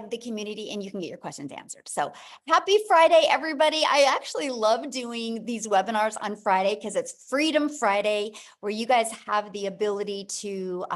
the community and you can get your questions answered. So happy Friday, everybody. I actually love doing these webinars on Friday because it's Freedom Friday, where you guys have the ability to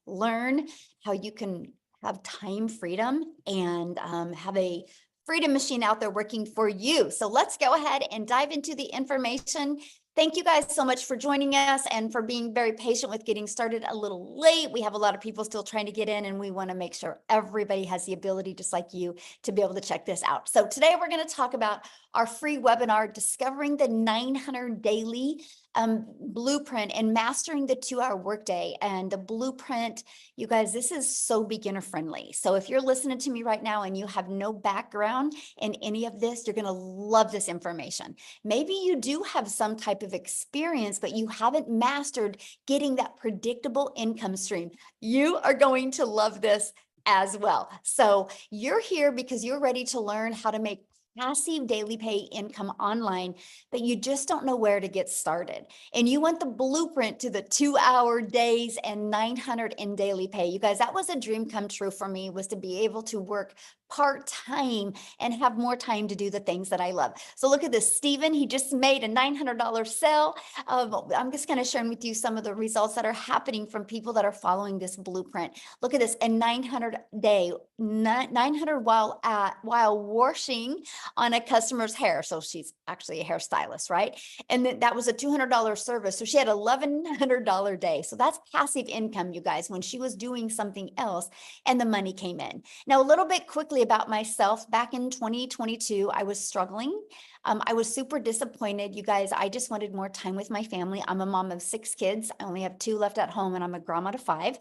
learn how you can have time freedom and have a freedom machine out there working for you. So let's go ahead and dive into the information. Thank you guys so much for joining us and for being very patient with getting started a little late. We have a lot of people still trying to get in, and we want to make sure everybody has the ability, just like you, to be able to check this out. So today we're going to talk about our free webinar, Discovering the 900 Daily Blueprint and Mastering the 2-Hour Workday. And the blueprint, you guys, this is so beginner friendly. So if you're listening to me right now and you have no background in any of this, you're going to love this information. Maybe you do have some type of experience, but you haven't mastered getting that predictable income stream. You are going to love this as well. So you're here because you're ready to learn how to make passive daily pay income online, but you just don't know where to get started. And you want the blueprint to the 2-hour days and 900 in daily pay. You guys, that was a dream come true for me, was to be able to work part-time and have more time to do the things that I love. So look at this, Stephen, he just made a $900 sale. I'm just kind of sharing with you some of the results that are happening from people that are following this blueprint. Look at this, a 900 day, 900 while washing on a customer's hair. So she's actually a hairstylist, right? And that was a $200 service. So she had $1,100 day. So that's passive income, you guys, when she was doing something else and the money came in. Now, a little bit quickly about myself, back in 2022, I was struggling. I was super disappointed. You guys, I just wanted more time with my family. I'm a mom of 6 kids. I only have 2 left at home, and I'm a grandma to 5.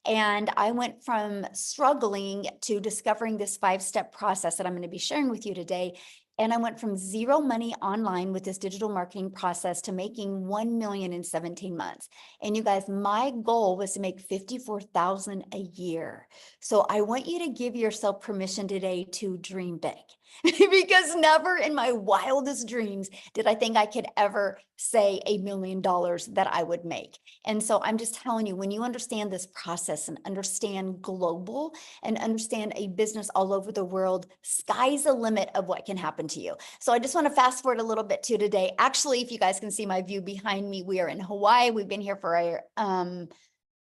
And I went from struggling to discovering this 5-step process that I'm going to be sharing with you today. And I went from zero money online with this digital marketing process to making 1 million in 17 months. And you guys, my goal was to make 54,000 a year. So I want you to give yourself permission today to dream big. Because never in my wildest dreams did I think I could ever say $1 million that I would make. And so I'm just telling you, when you understand this process and understand global and understand a business all over the world, sky's the limit of what can happen to you. So I just want to fast forward a little bit to today. Actually, if you guys can see my view behind me, we are in Hawaii. We've been here for I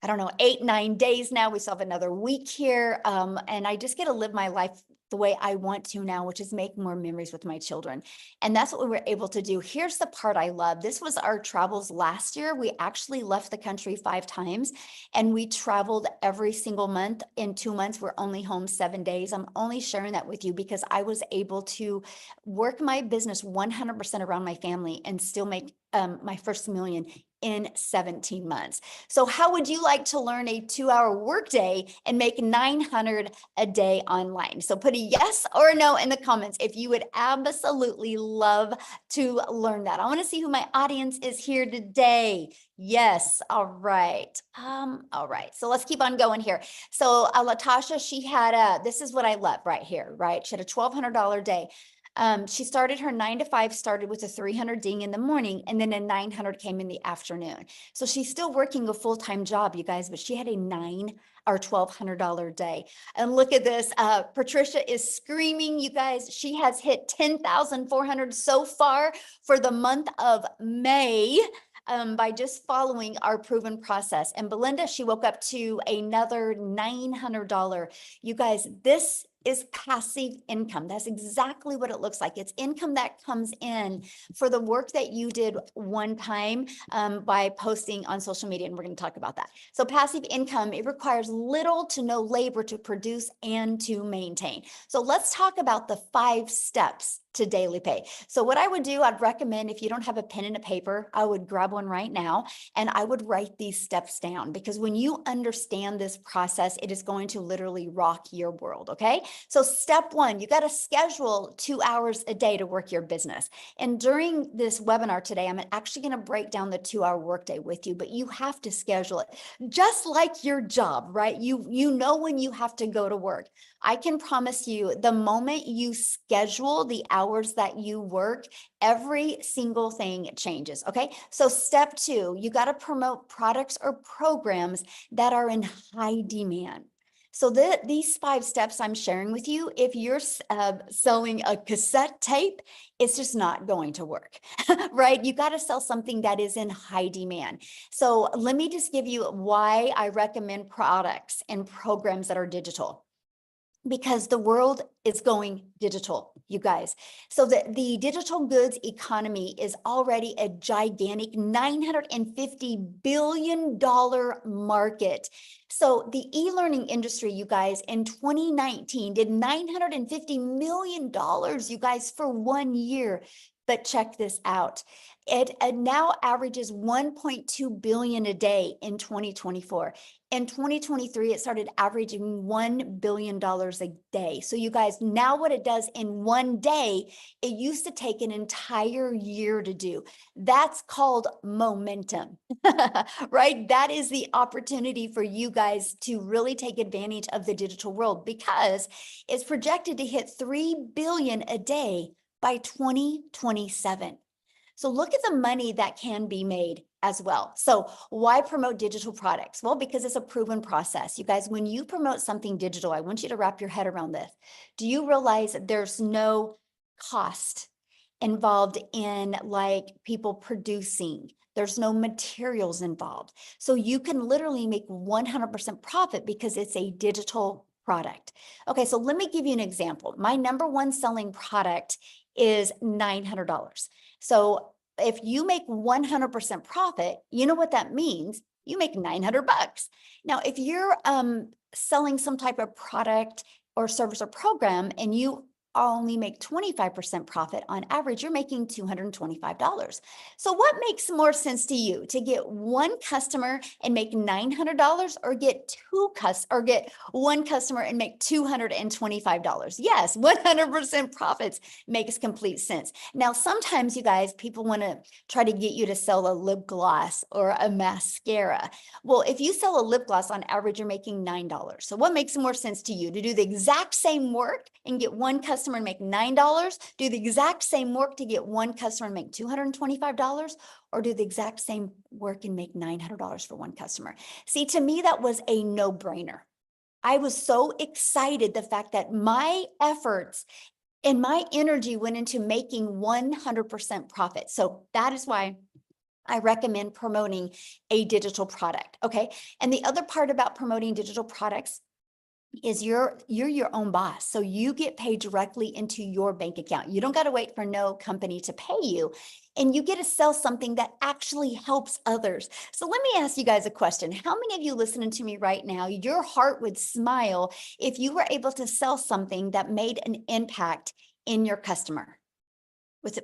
don't know, 8-9 days now. We still have another week here. And I just get to live my life the way I want to now, which is make more memories with my children. And that's what we were able to do. Here's the part I love. This was our travels last year. We actually left the country 5 times and we traveled every single month. In 2 months, we're only home 7 days. I'm only sharing that with you because I was able to work my business 100% around my family and still make my first million in 17 months. So how would you like to learn a 2-hour workday and make 900 a day online? So put a yes or a no in the comments if you would absolutely love to learn that. I want to see who my audience is here today. Yes. All right. All right. So let's keep on going here. So Latasha, she had this is what I love right here, right? She had a $1,200 day. She started her 9 to 5, started with a 300 ding in the morning, and then a 900 came in the afternoon. So she's still working a full-time job, you guys, but she had a $1,200 day. And look at this. Patricia is screaming, you guys. She has hit 10,400 so far for the month of May. By just following our proven process. And Belinda, she woke up to another $900. You guys, this is passive income. That's exactly what it looks like. It's income that comes in for the work that you did one time by posting on social media, and we're going to talk about that. So passive income, it requires little to no labor to produce and to maintain. So let's talk about the 5 steps to daily pay. So what I would do, I'd recommend, if you don't have a pen and a paper, I would grab one right now and I would write these steps down, because when you understand this process, it is going to literally rock your world. Okay. So step 1, you got to schedule 2 hours a day to work your business. And during this webinar today, I'm actually going to break down the 2-hour workday with you, but you have to schedule it just like your job, right? You know when you have to go to work. I can promise you, the moment you schedule the hours that you work, every single thing changes. Okay. So step 2, you got to promote products or programs that are in high demand. So these 5 steps I'm sharing with you, if you're selling a cassette tape, it's just not going to work, right? You got to sell something that is in high demand. So let me just give you why I recommend products and programs that are digital. Because the world is going digital, you guys. So the digital goods economy is already a gigantic $950 billion market. So the e-learning industry, you guys, in 2019 did $950 million, you guys, for 1 year. But check this out. It now averages 1.2 billion a day in 2024. In 2023, it started averaging $1 billion a day. So you guys, now what it does in 1 day, it used to take an entire year to do. That's called momentum, right? That is the opportunity for you guys to really take advantage of the digital world, because it's projected to hit 3 billion a day by 2027. So look at the money that can be made as well. So why promote digital products? Well, because it's a proven process. You guys, when you promote something digital, I want you to wrap your head around this. Do you realize that there's no cost involved in like people producing? There's no materials involved. So you can literally make 100% profit because it's a digital product. Okay, so let me give you an example. My number one selling product is $900. So if you make 100% profit, you know what that means? You make 900 bucks. Now, if you're selling some type of product or service or program and you only make 25% profit on average, you're making $225. So what makes more sense to you, to get one customer and make $900, or get one customer and make $225? Yes, 100% profits makes complete sense. Now, sometimes you guys, people want to try to get you to sell a lip gloss or a mascara. Well, if you sell a lip gloss, on average, you're making $9. So what makes more sense to you, to do the exact same work and get one customer and make $9, do the exact same work to get one customer and make $225, or do the exact same work and make $900 for one customer? See, to me, that was a no-brainer. I was so excited, the fact that my efforts and my energy went into making 100% profit. So that is why I recommend promoting a digital product. Okay. And the other part about promoting digital products is you're your own boss. So you get paid directly into your bank account. You don't got to wait for no company to pay you, and you get to sell something that actually helps others. So let me ask you guys a question. How many of you listening to me right now, your heart would smile if you were able to sell something that made an impact in your customer?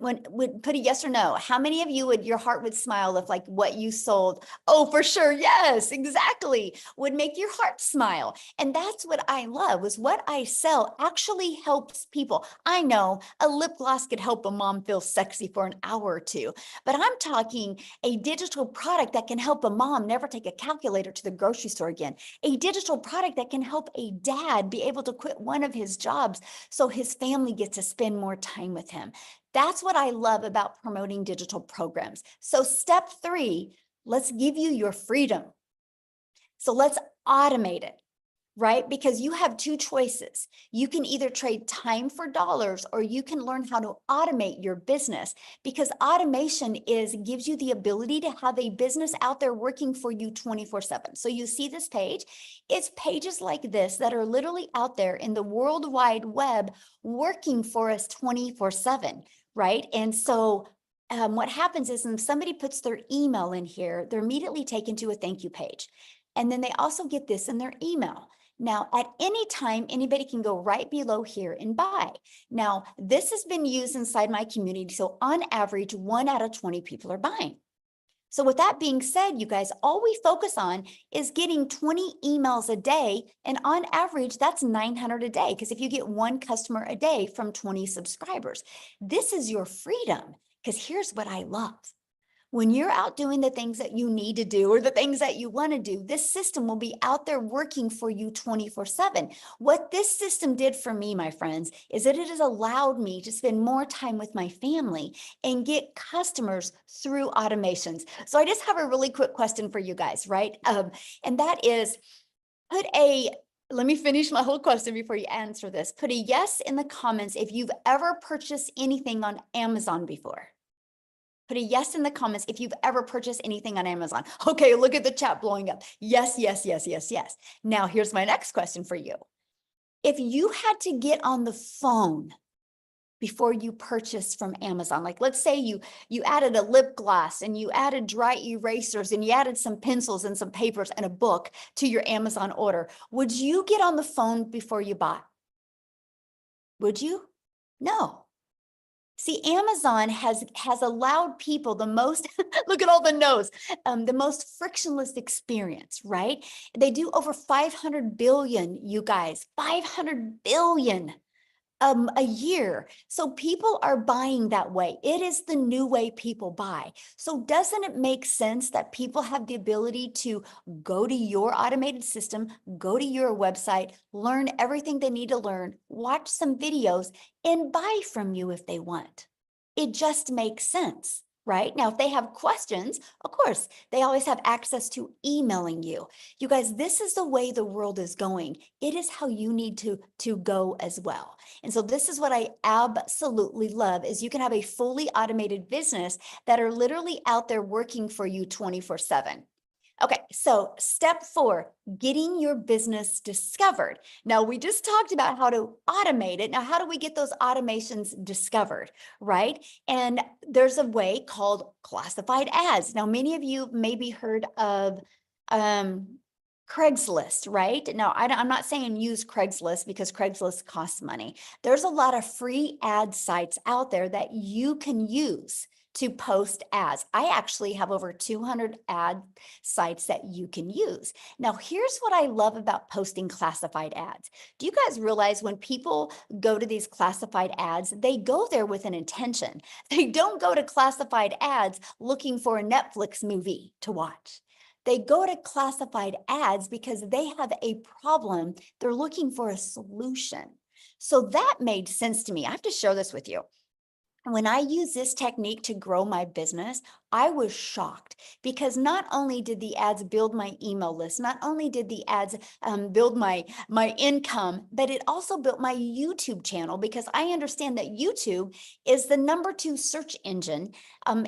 Would put a yes or no. How many of you would, your heart would smile if like what you sold? Oh, for sure. Yes, exactly. Would make your heart smile. And that's what I love, was what I sell actually helps people. I know a lip gloss could help a mom feel sexy for an hour or two, but I'm talking a digital product that can help a mom never take a calculator to the grocery store again. A digital product that can help a dad be able to quit one of his jobs so his family gets to spend more time with him. That's what I love about promoting digital programs. So step 3, let's give you your freedom. So let's automate it, right? Because you have 2 choices. You can either trade time for dollars, or you can learn how to automate your business, because automation gives you the ability to have a business out there working for you 24/7. So you see this page, it's pages like this that are literally out there in the World Wide Web working for us 24/7. Right? And so what happens is when somebody puts their email in here, they're immediately taken to a thank you page. And then they also get this in their email. Now, at any time, anybody can go right below here and buy. Now, this has been used inside my community. So on average, 1 out of 20 people are buying. So with that being said, you guys, all we focus on is getting 20 emails a day. And on average, that's 900 a day. Because if you get one customer a day from 20 subscribers, this is your freedom. Because here's what I love. When you're out doing the things that you need to do, or the things that you want to do, this system will be out there working for you 24/7. What this system did for me, my friends, is that it has allowed me to spend more time with my family and get customers through automations. So I just have a really quick question for you guys, right? And that is, put a let me finish my whole question before you answer this. Put a yes in the comments if you've ever purchased anything on Amazon before. Put a yes in the comments if you've ever purchased anything on Amazon. Okay, look at the chat blowing up. Yes, yes, yes, yes, yes. Now, here's my next question for you. If you had to get on the phone before you purchased from Amazon, like let's say you added a lip gloss and you added dry erasers and you added some pencils and some papers and a book to your Amazon order, would you get on the phone before you bought? Would you? No. See, Amazon has allowed people the most, look at all the no's, the most frictionless experience, right? They do over 500 billion, you guys, 500 billion a year. So people are buying that way. It is the new way people buy. So doesn't it make sense that people have the ability to go to your automated system, go to your website, learn everything they need to learn, watch some videos, and buy from you if they want? It just makes sense. Right? Now, if they have questions, of course, they always have access to emailing you. You guys, this is the way the world is going. It is how you need to go as well. And so this is what I absolutely love is you can have a fully automated business that are literally out there working for you 24/7. Okay, so step 4, getting your business discovered. Now, we just talked about how to automate it. Now, how do we get those automations discovered, right? And there's a way called classified ads. Now, many of you maybe heard of Craigslist, right? Now, I'm not saying use Craigslist because Craigslist costs money. There's a lot of free ad sites out there that you can use to post ads. I actually have over 200 ad sites that you can use. Now, here's what I love about posting classified ads. Do you guys realize when people go to these classified ads, they go there with an intention. They don't go to classified ads looking for a Netflix movie to watch. They go to classified ads because they have a problem. They're looking for a solution. So that made sense to me. I have to share this with you. When I used this technique to grow my business, I was shocked because not only did the ads build my email list, not only did the ads build my income, but it also built my YouTube channel because I understand that YouTube is the #2 search engine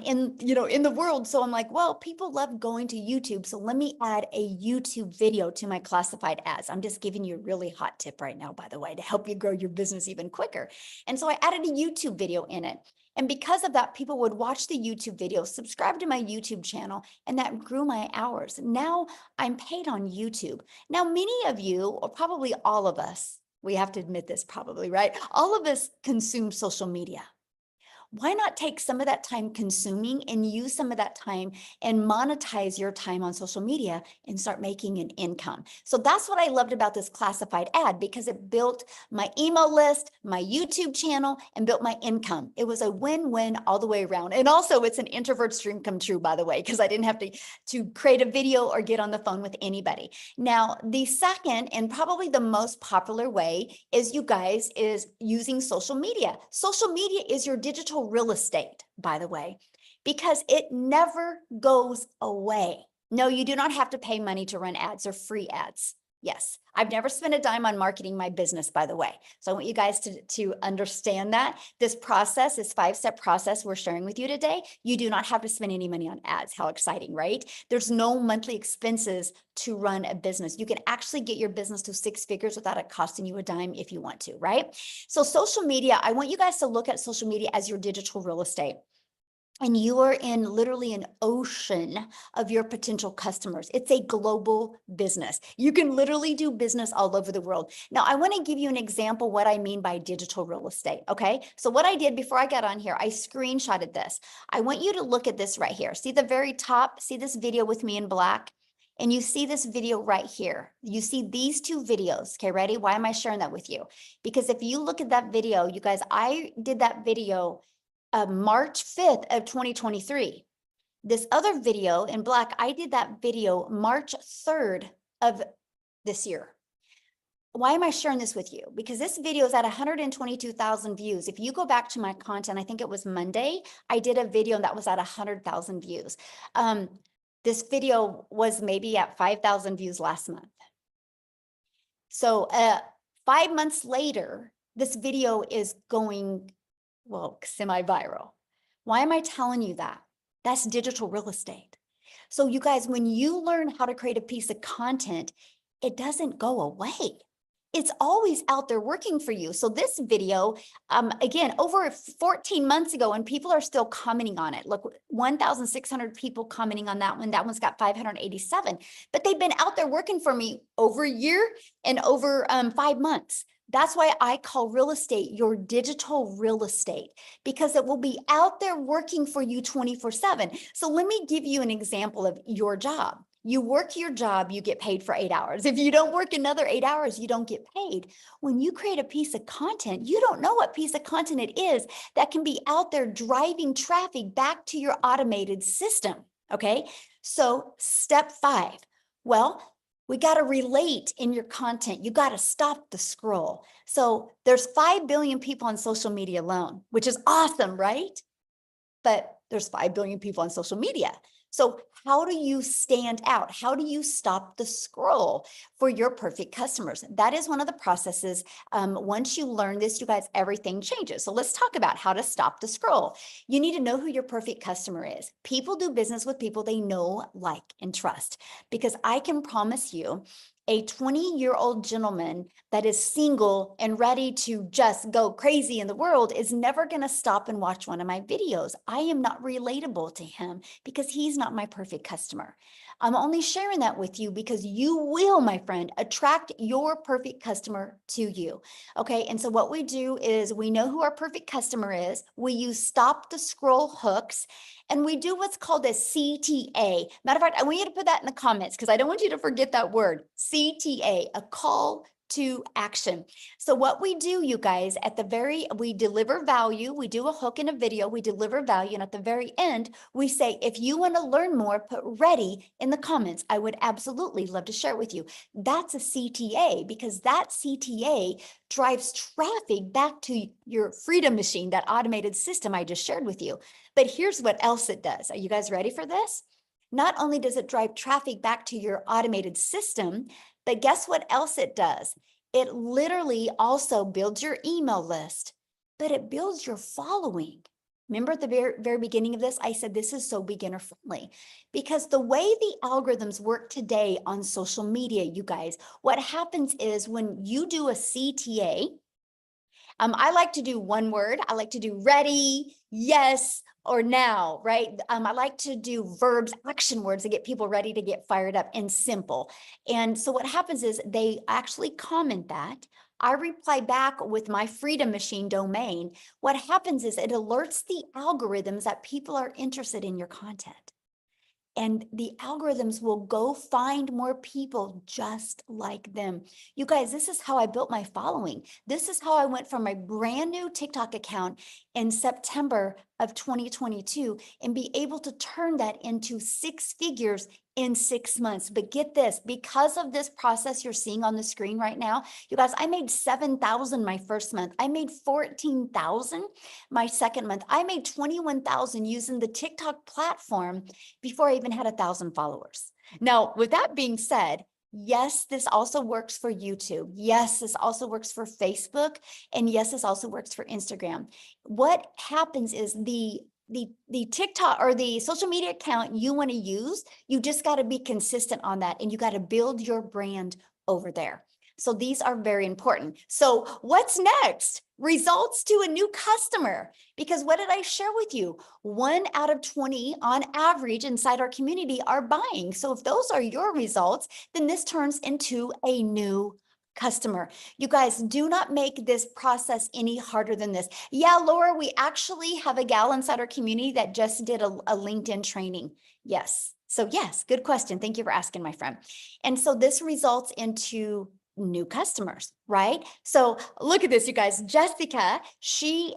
in the world. So I'm like, well, people love going to YouTube, so let me add a YouTube video to my classified ads. I'm just giving you a really hot tip right now, by the way, to help you grow your business even quicker. And so I added a YouTube video in it. And because of that, people would watch the YouTube video, subscribe to my YouTube channel, and that grew my hours. Now I'm paid on YouTube. Now, many of you, or probably all of us, we have to admit this probably, right? All of us consume social media. Why not take some of that time consuming and use some of that time and monetize your time on social media and start making an income? So that's what I loved about this classified ad because it built my email list, my YouTube channel, and built my income. It was a win-win all the way around. And also it's an introvert's dream come true, by the way, because I didn't have to create a video or get on the phone with anybody. Now, the second and probably the most popular way is, you guys, is using social media. Social media is your digital real estate, by the way, because it never goes away. No, you do not have to pay money to run ads or free ads. Yes, I've never spent a dime on marketing my business, by the way. So I want you guys to understand that this process, this 5-step process we're sharing with you today, you do not have to spend any money on ads. How exciting, right? There's no monthly expenses to run a business. You can actually get your business to 6 figures without it costing you a dime if you want to, right? So social media, I want you guys to look at social media as your digital real estate. And you are in literally an ocean of your potential customers. It's a global business. You can literally do business all over the world. Now, I want to give you an example what I mean by digital real estate, okay? So what I did before I got on here, I screenshotted this. I want you to look at this right here. See the very top? See this video with me in black? And you see this video right here. You see these 2 videos. Okay, ready? Why am I sharing that with you? Because if you look at that video, you guys, I did that video March 5th of 2023. This other video in black, I did that video March 3rd of this year. Why am I sharing this with you? Because this video is at 122,000 views. If you go back to my content, I think it was Monday, I did a video that was at 100,000 views. This video was maybe at 5,000 views last month. So 5 months later, this video is going, well, semi-viral. Why am I telling you that? That's digital real estate. So you guys, when you learn how to create a piece of content, it doesn't go away. It's always out there working for you. So this video, again, over 14 months ago, and people are still commenting on it. Look, 1,600 people commenting on that one. That one's got 587, but they've been out there working for me over a year and over 5 months. That's why I call real estate your digital real estate, because it will be out there working for you 24/7. So let me give you an example of your job. You work your job, you get paid for 8 hours. If you don't work another 8 hours, you don't get paid. When you create a piece of content, you don't know what piece of content it is that can be out there driving traffic back to your automated system. Okay. So step 5. Well, we got to relate in your content. You got to stop the scroll. So there's 5 billion people on social media alone, which is awesome, right? But there's 5 billion people on social media. So how do you stand out? How do you stop the scroll for your perfect customers? That is one of the processes. Once you learn this, you guys, everything changes. So let's talk about how to stop the scroll. You need to know who your perfect customer is. People do business with people they know, like, and trust, because I can promise you, a 20-year-old gentleman that is single and ready to just go crazy in the world is never going to stop and watch one of my videos. I am not relatable to him because he's not my perfect customer. I'm only sharing that with you because you will, my friend, attract your perfect customer to you. Okay. And so what we do is we know who our perfect customer is. We use stop the scroll hooks, and we do what's called a CTA. Matter of fact, I want you to put that in the comments because I don't want you to forget that word, CTA, a call to action. So what we do, you guys, we deliver value. We do a hook in a video, we deliver value. And at the very end, we say, if you want to learn more, put ready in the comments. I would absolutely love to share it with you. That's a CTA, because that CTA drives traffic back to your Freedom Machine, that automated system I just shared with you. But here's what else it does. Are you guys ready for this? Not only does it drive traffic back to your automated system, but guess what else it does? It literally also builds your email list, but it builds your following. Remember at the very beginning of this, I said this is so beginner friendly, because the way the algorithms work today on social media, you guys, what happens is when you do a CTA, I like to do one word. I like to do ready, yes, or now, right? I like to do verbs, action words to get people ready to get fired up and simple. And so what happens is they actually comment that. I reply back with my Freedom Machine domain. What happens is it alerts the algorithms that people are interested in your content. And the algorithms will go find more people just like them. You guys, this is how I built my following. This is how I went from my brand new TikTok account in September of 2022 and be able to turn that into 6 figures in 6 months. But get this, because of this process you're seeing on the screen right now, you guys, I made 7,000 my first month. I made 14,000 my second month. I made 21,000 using the TikTok platform before I even had 1,000 followers. Now, with that being said, yes, this also works for YouTube. Yes, this also works for Facebook. And yes, this also works for Instagram. What happens is the TikTok or the social media account you want to use, you just got to be consistent on that, and you got to build your brand over there. So these are very important. So what's next? Results to a new customer. Because what did I share with you? 1 out of 20 on average inside our community are buying. So if those are your results, then this turns into a new customer. You guys, do not make this process any harder than this. Yeah, Laura, we actually have a gal inside our community that just did a LinkedIn training. Yes. So yes, good question. Thank you for asking, my friend. And so this results into new customers, right? So look at this, you guys. Jessica, she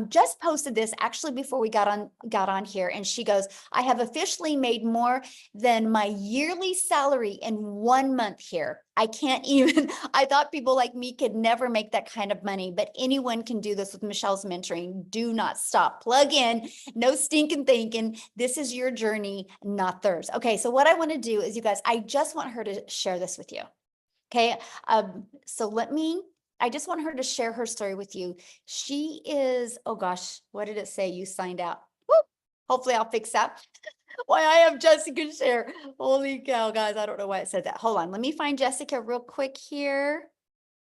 just posted this actually before we got on here, and she goes, I have officially made more than my yearly salary in 1 month here. I can't even, I thought people like me could never make that kind of money, but anyone can do this with Michelle's mentoring. Do not stop. Plug in, no stinking thinking. This is your journey, not theirs. Okay, so what I want to do is, you guys, I just want her to share this with you. Okay. So I just want her to share her story with you. She is, oh gosh, what did it say? You signed out. Woo! Hopefully I'll fix that. Why I have Jessica share. Holy cow, guys. I don't know why it said that. Hold on. Let me find Jessica real quick here.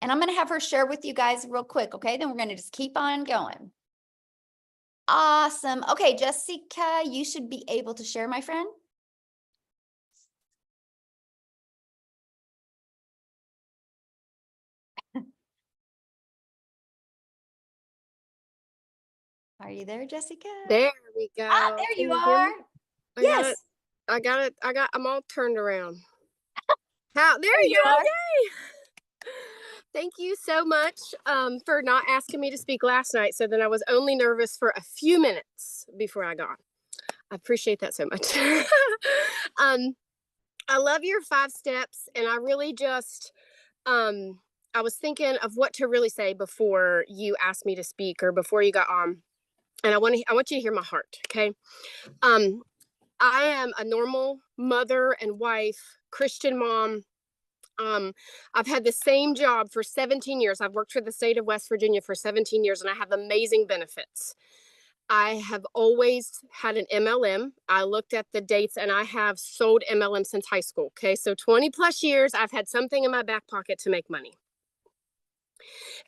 And I'm going to have her share with you guys real quick. Okay. Then we're going to just keep on going. Awesome. Okay, Jessica, you should be able to share, my friend. Are you there, Jessica? There we go. There Can you hear are. me? Yes. I'm all turned around. There There you you go. are. Yay. Thank you so much for not asking me to speak last night. So then I was only nervous for a few minutes before I got. I appreciate that so much. I love your 5 steps, and I really just I was thinking of what to really say before you asked me to speak or before you got on. And I want you to hear my heart, okay? I am a normal mother and wife, Christian mom. I've had the same job for 17 years. I've worked for the state of West Virginia for 17 years, and I have amazing benefits. I have always had an MLM. I looked at the dates, and I have sold MLM since high school. Okay, so 20 plus years, I've had something in my back pocket to make money.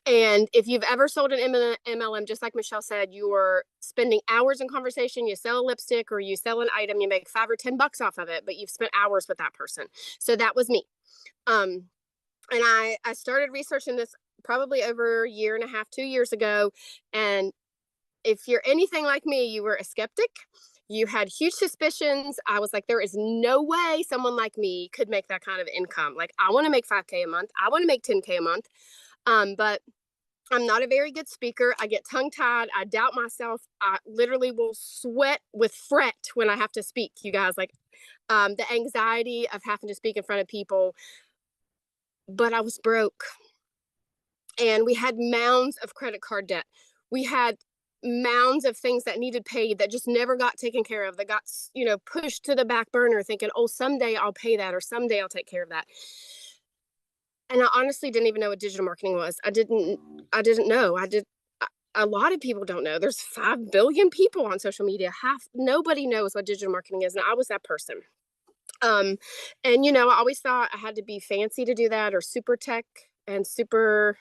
And if you've ever sold an MLM, just like Michelle said, you're spending hours in conversation. You sell a lipstick or you sell an item, you make $5 or $10 off of it, but you've spent hours with that person. So that was me. And I started researching this probably over a year and a half, 2 years ago. And if you're anything like me, you were a skeptic. You had huge suspicions. I was like, there is no way someone like me could make that kind of income. Like, I want to make $5K a month. I want to make $10K a month. But I'm not a very good speaker. I get tongue tied. I doubt myself. I literally will sweat with fret when I have to speak, you guys. Like the anxiety of having to speak in front of people. But I was broke. And we had mounds of credit card debt. We had mounds of things that needed paid that just never got taken care of, that got, pushed to the back burner thinking, oh, someday I'll pay that or someday I'll take care of that. And I honestly didn't even know what digital marketing was. I didn't know. A lot of people don't know. There's 5 billion people on social media. Nobody knows what digital marketing is. And I was that person. And I always thought I had to be fancy to do that, or super tech and super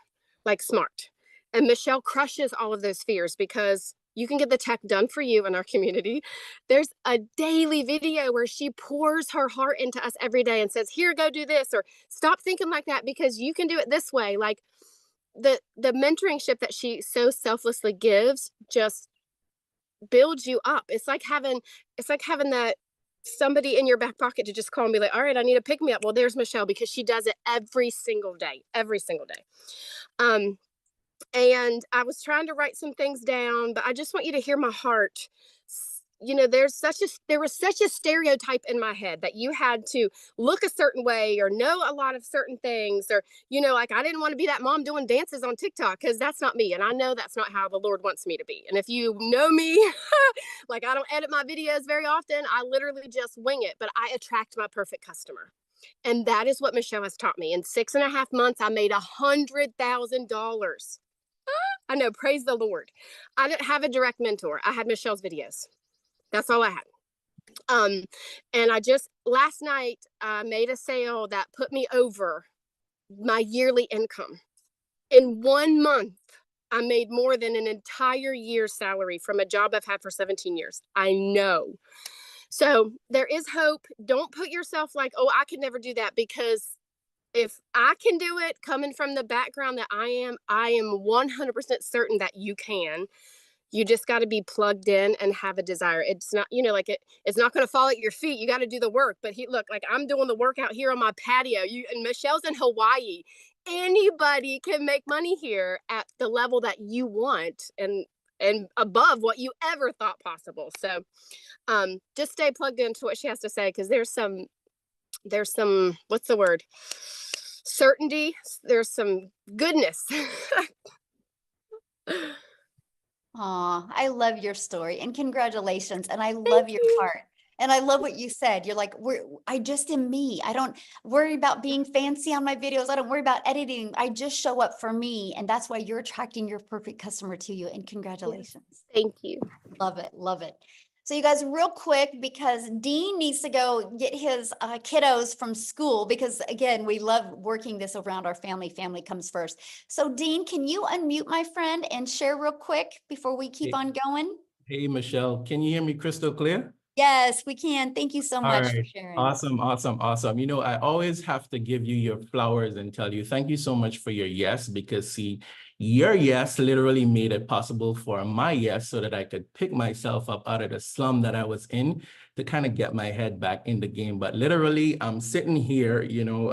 smart. And Michelle crushes all of those fears because you can get the tech done for you in our community. There's a daily video where she pours her heart into us every day and says, here, go do this, or stop thinking like that because you can do it this way. Like the mentoringship that she so selflessly gives just builds you up. It's like having that somebody in your back pocket to just call and be like, all right, I need to pick me up. Well, there's Michelle, because she does it every single day. And I was trying to write some things down, but I just want you to hear my heart. There was such a stereotype in my head that you had to look a certain way or know a lot of certain things, or I didn't want to be that mom doing dances on TikTok, because that's not me, and I know that's not how the Lord wants me to be. And if you know me, I don't edit my videos very often. I literally just wing it, but I attract my perfect customer. And that is what Michelle has taught me. In 6.5 months, I made $100,000. I know, praise the Lord. I didn't have a direct mentor. I had Michelle's videos. That's all I had. And I just last night made a sale that put me over my yearly income. In 1 month, I made more than an entire year's salary from a job I've had for 17 years. I know. So there is hope. Don't put yourself like, oh, I could never do that, because if I can do it coming from the background that I am 100% certain that you can. You just got to be plugged in and have a desire. It's not, it's not going to fall at your feet. You got to do the work. But look, I'm doing the work out here on my patio. And Michelle's in Hawaii. Anybody can make money here at the level that you want, and above what you ever thought possible. So just stay plugged into what she has to say, because there's some, what's the word? Certainty. There's some goodness. Aw, I love your story, and congratulations. And I love your heart. And I love what you said. You're like, I just am me. I don't worry about being fancy on my videos. I don't worry about editing. I just show up for me. And that's why you're attracting your perfect customer to you. And congratulations. Yes, thank you. Love it. Love it. So you guys, real quick, because Dean needs to go get his kiddos from school, because again, we love working this around our family. Family comes first. So Dean, can you unmute my friend and share real quick before we keep on going? Hey, Michelle, can you hear me crystal clear? Yes, we can. Thank you so All much for right. sharing. Awesome, awesome, awesome. You know, I always have to give you your flowers and tell you thank you so much for your yes, because see, your yes literally made it possible for my yes so that I could pick myself up out of the slum that I was in to kind of get my head back in the game. But literally, I'm sitting here, you know,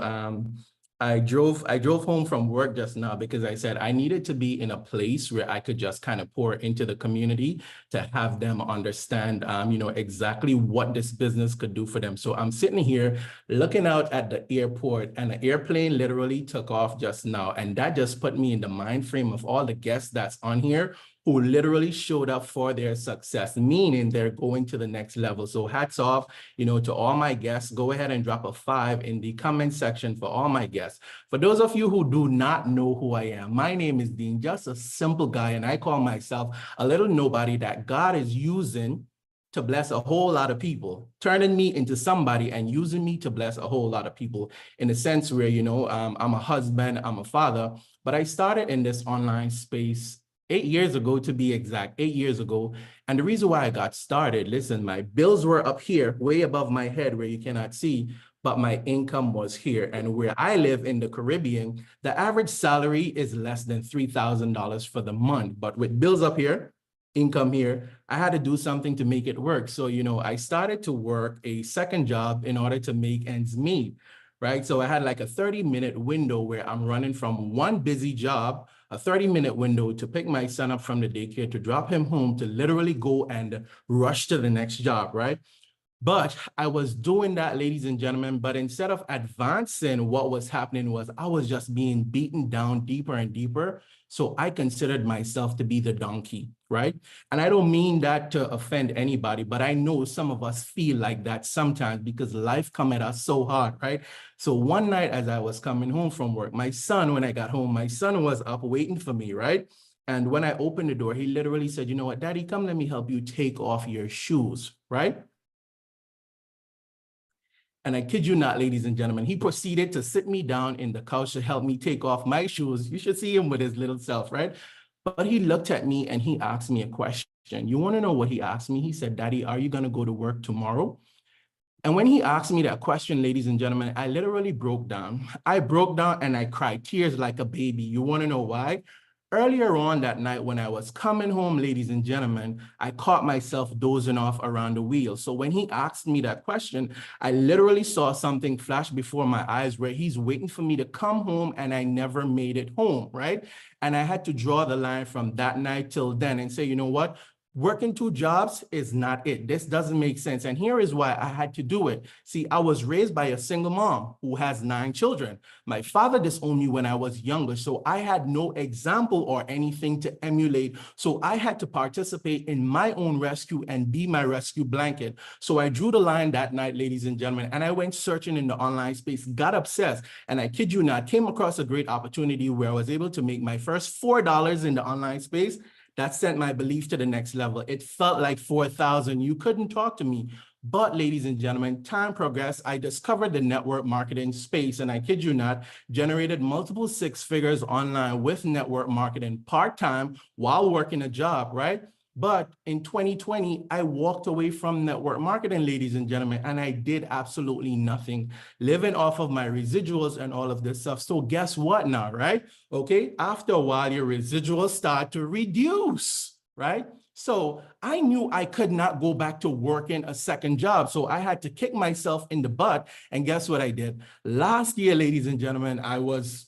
I drove home from work just now because I said I needed to be in a place where I could just kind of pour into the community to have them understand, you know, exactly what this business could do for them. So I'm sitting here looking out at the airport, and the airplane literally took off just now. And that just put me in the mind frame of all the guests that's on here who literally showed up for their success, meaning they're going to the next level. So hats off, you know, to all my guests. Go ahead and drop a 5 in the comment section for all my guests. For those of you who do not know who I am, my name is Dean, just a simple guy, and I call myself a little nobody that God is using to bless a whole lot of people, turning me into somebody and using me to bless a whole lot of people, in a sense where, you know, I'm a husband, I'm a father, but I started in this online space 8 years ago, to be exact, 8 years ago. And the reason why I got started, listen, my bills were up here, way above my head where you cannot see, but my income was here. And where I live in the Caribbean, the average salary is less than $3,000 for the month. But with bills up here, income here, I had to do something to make it work. So, you know, I started to work a second job in order to make ends meet, right? So I had like a 30-minute window where I'm running from one busy job, a 30-minute window to pick my son up from the daycare, to drop him home, to literally go and rush to the next job, right? But I was doing that, ladies and gentlemen, but instead of advancing, what was happening was I was just being beaten down deeper and deeper. So I considered myself to be the donkey, right? And I don't mean that to offend anybody, but I know some of us feel like that sometimes because life come at us so hard, right? So one night as I was coming home from work, my son, when I got home, my son was up waiting for me, right? And when I opened the door, he literally said, you know what, Daddy, come, let me help you take off your shoes, right? And I kid you not, ladies and gentlemen, he proceeded to sit me down in the couch to help me take off my shoes. You should see him with his little self, right? But he looked at me and he asked me a question. You want to know what he asked me? He said, Daddy, are you going to go to work tomorrow? And when he asked me that question, ladies and gentlemen, I literally broke down. I broke down and I cried tears like a baby. You want to know why? Earlier on that night when I was coming home, ladies and gentlemen, I caught myself dozing off around the wheel. So when he asked me that question, I literally saw something flash before my eyes where he's waiting for me to come home and I never made it home, right? And I had to draw the line from that night till then and say, you know what? Working 2 jobs is not it. This doesn't make sense. And here is why I had to do it. See, I was raised by a single mom who has 9 children. My father disowned me when I was younger, so I had no example or anything to emulate. So I had to participate in my own rescue and be my rescue blanket. So I drew the line that night, ladies and gentlemen, and I went searching in the online space, got obsessed, and I kid you not, came across a great opportunity where I was able to make my first $4 in the online space. That sent my belief to the next level. It felt like 4,000. You couldn't talk to me. But ladies and gentlemen, time progressed. I discovered the network marketing space, and I kid you not, generated multiple 6 figures online with network marketing part-time while working a job, right? But in 2020, I walked away from network marketing, ladies and gentlemen, and I did absolutely nothing, living off of my residuals and all of this stuff. So guess what now, right? Okay, after a while, your residuals start to reduce, right? So I knew I could not go back to working a second job. So I had to kick myself in the butt. And guess what I did? Last year, ladies and gentlemen, I was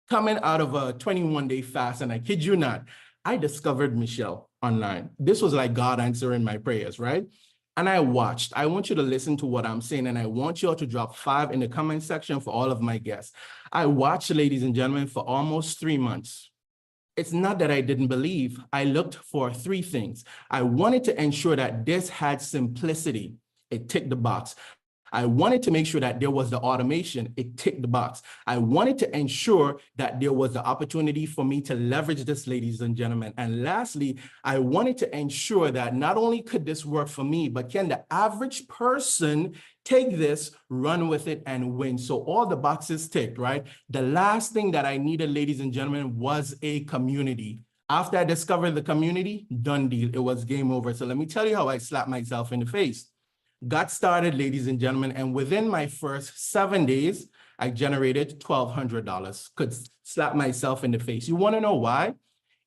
coming out of a 21-day fast, and I kid you not, I discovered Michelle online. This was like God answering my prayers, right? And I watched. I want you to listen to what I'm saying, and I want you all to drop 5 in the comment section for all of my guests. I watched, ladies and gentlemen, for almost 3 months. It's not that I didn't believe. I looked for 3 things. I wanted to ensure that this had simplicity. It ticked the box. I wanted to make sure that there was the automation. It ticked the box. I wanted to ensure that there was the opportunity for me to leverage this, ladies and gentlemen. And lastly, I wanted to ensure that not only could this work for me, but can the average person take this, run with it, and win? So all the boxes ticked, right? The last thing that I needed, ladies and gentlemen, was a community. After I discovered the community, done deal. It was game over. So let me tell you how I slapped myself in the face. Got started, ladies and gentlemen, and within my first 7 days, I generated $1,200. Could slap myself in the face. You want to know why?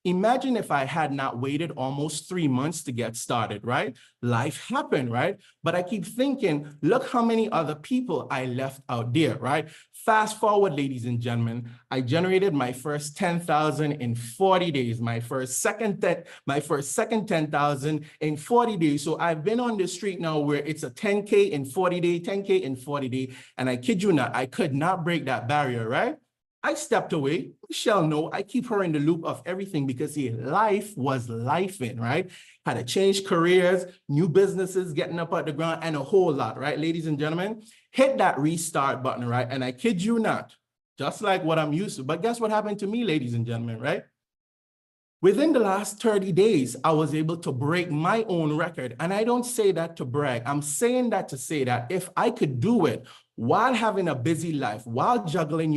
Imagine if I had not waited almost 3 months to get started, right? Life happened, right? But I keep thinking, look how many other people I left out there, right? Fast forward, ladies and gentlemen, I generated my first 10,000 in 40 days, my first second 10,000 in 40 days. So I've been on the street now where it's a 10K in 40 days, 10K in 40 days. And I kid you not, I could not break that barrier, right? I stepped away. Michelle, no, I keep her in the loop of everything because see, life was lifing, right? Had to change careers, new businesses, getting up at the ground, and a whole lot, right? Ladies and gentlemen, hit that restart button, right? And I kid you not, just like what I'm used to. But guess what happened to me, ladies and gentlemen, right? Within the last 30 days, I was able to break my own record. And I don't say that to brag. I'm saying that to say that if I could do it while having a busy life, while juggling,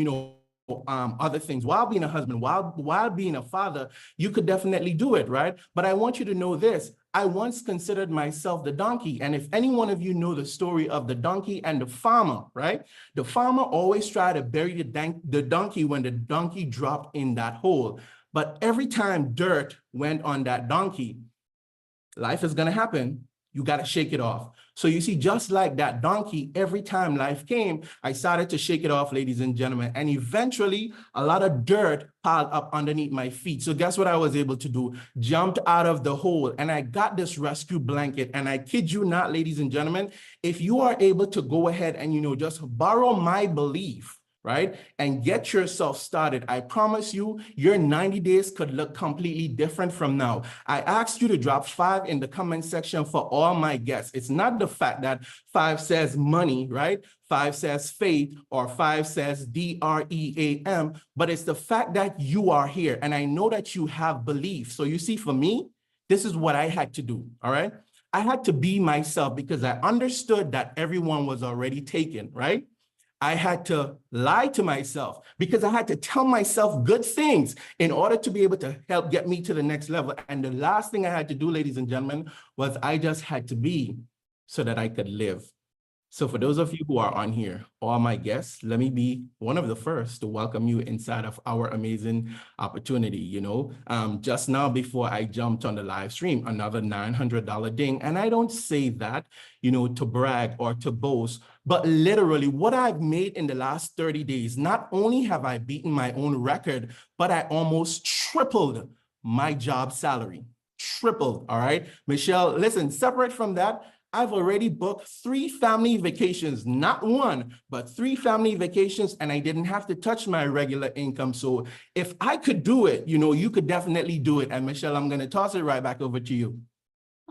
other things, while being a husband, while being a father, you could definitely do it, right? But I want you to know this. I once considered myself the donkey. And if any one of you know the story of the donkey and the farmer, right? The farmer always tried to bury the donkey when the donkey dropped in that hole. But every time dirt went on that donkey, life is going to happen. You got to shake it off. So you see, just like that donkey, every time life came, I started to shake it off, ladies and gentlemen. And eventually, a lot of dirt piled up underneath my feet. So guess what I was able to do? Jumped out of the hole and I got this rescue blanket. And I kid you not, ladies and gentlemen, if you are able to go ahead and, just borrow my belief, right? And get yourself started. I promise you, your 90 days could look completely different from now. I asked you to drop 5 in the comment section for all my guests. It's not the fact that 5 says money, right? 5 says faith, or 5 says DREAM, but it's the fact that you are here. And I know that you have belief. So you see, for me, this is what I had to do, all right? I had to be myself because I understood that everyone was already taken, right? I had to lie to myself because I had to tell myself good things in order to be able to help get me to the next level. And the last thing I had to do, ladies and gentlemen, was I just had to be so that I could live. So for those of you who are on here, all my guests, let me be one of the first to welcome you inside of our amazing opportunity. Just now before I jumped on the live stream, another $900 ding. And I don't say that, to brag or to boast, but literally what I've made in the last 30 days, not only have I beaten my own record, but I almost tripled my job salary. Tripled, all right? Michelle, listen, separate from that, I've already booked 3 family vacations, not 1, but 3 family vacations, and I didn't have to touch my regular income. So if I could do it, you could definitely do it. And Michelle, I'm going to toss it right back over to you.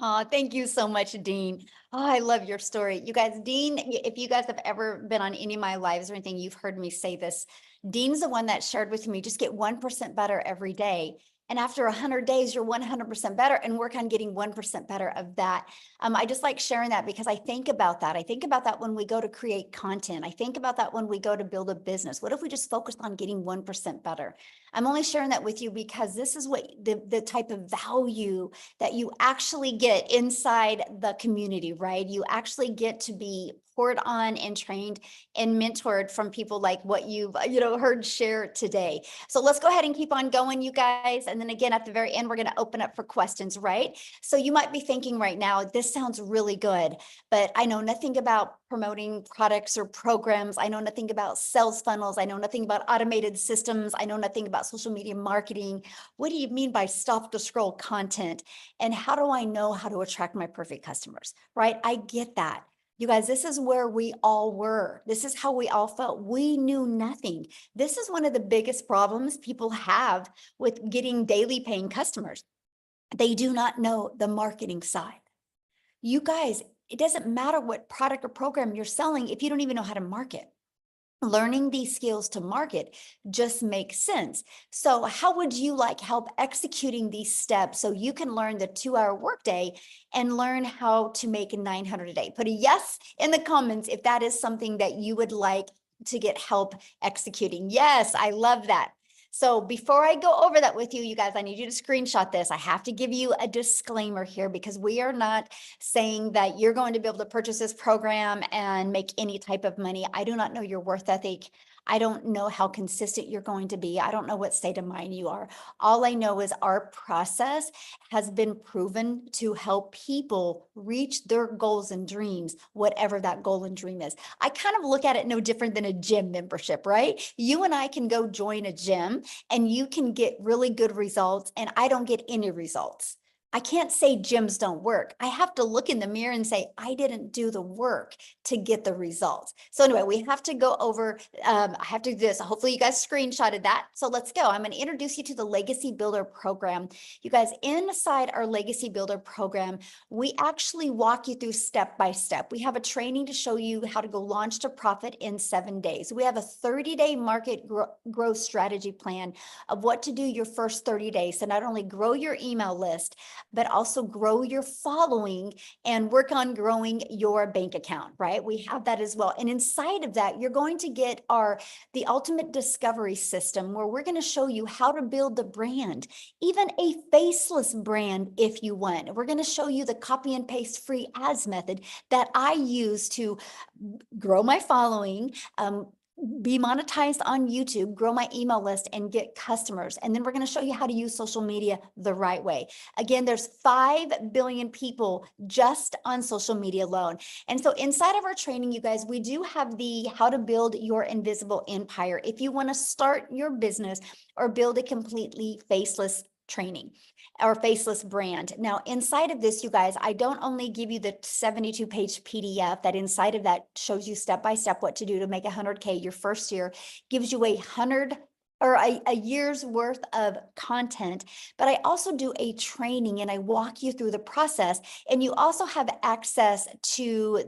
Oh, thank you so much, Dean. Oh, I love your story. You guys, Dean, if you guys have ever been on any of my lives or anything, you've heard me say this. Dean's the one that shared with me, just get 1% better every day. And after 100 days, you're 100% better, and work on getting 1% better of that. I just like sharing that because I think about that. I think about that when we go to create content. I think about that when we go to build a business. What if we just focused on getting 1% better? I'm only sharing that with you because this is what the type of value that you actually get inside the community, right? You actually get to be poured on and trained and mentored from people like what you've heard share today. So let's go ahead and keep on going, you guys. And then again, at the very end, we're going to open up for questions, right? So you might be thinking right now, this sounds really good, but I know nothing about promoting products or programs. I know nothing about sales funnels. I know nothing about automated systems. I know nothing about social media marketing. What do you mean by stop to scroll content? And how do I know how to attract my perfect customers, right? I get that. You guys, this is where we all were. This is how we all felt. We knew nothing. This is one of the biggest problems people have with getting daily paying customers. They do not know the marketing side. You guys, it doesn't matter what product or program you're selling if you don't even know how to market. Learning these skills to market just makes sense. So how would you like help executing these steps so you can learn the 2-hour workday and learn how to make 900 a day? Put a yes in the comments if that is something that you would like to get help executing. Yes, I love that. So before I go over that with you, you guys, I need you to screenshot this. I have to give you a disclaimer here because we are not saying that you're going to be able to purchase this program and make any type of money. I do not know your worth ethic. I don't know how consistent you're going to be. I don't know what state of mind you are. All I know is our process has been proven to help people reach their goals and dreams, whatever that goal and dream is. I kind of look at it no different than a gym membership, right? You and I can go join a gym and you can get really good results and I don't get any results. I can't say gyms don't work. I have to look in the mirror and say, I didn't do the work to get the results. So anyway, we have to go over, I have to do this. Hopefully you guys screenshotted that. So let's go. I'm going to introduce you to the Legacy Builder program. You guys, inside our Legacy Builder program, we actually walk you through step by step. We have a training to show you how to go launch to profit in 7 days. We have a 30-day market growth strategy plan of what to do your first 30 days to not only grow your email list, but also grow your following and work on growing your bank account, right? We have that as well. And inside of that, you're going to get the ultimate discovery system where we're going to show you how to build the brand, even a faceless brand if you want. We're going to show you the copy and paste free ads method that I use to grow my following, be monetized on YouTube, grow my email list and get customers. And then we're going to show you how to use social media the right way. Again, there's 5 billion people just on social media alone. And so inside of our training, you guys, we do have the how to build your invisible empire. If you want to start your business or build a completely faceless training or faceless brand. Now, inside of this, you guys, I don't only give you the 72-page PDF that inside of that shows you step-by-step what to do to make 100K your first year, gives you a year's worth of content, but I also do a training and I walk you through the process. And you also have access to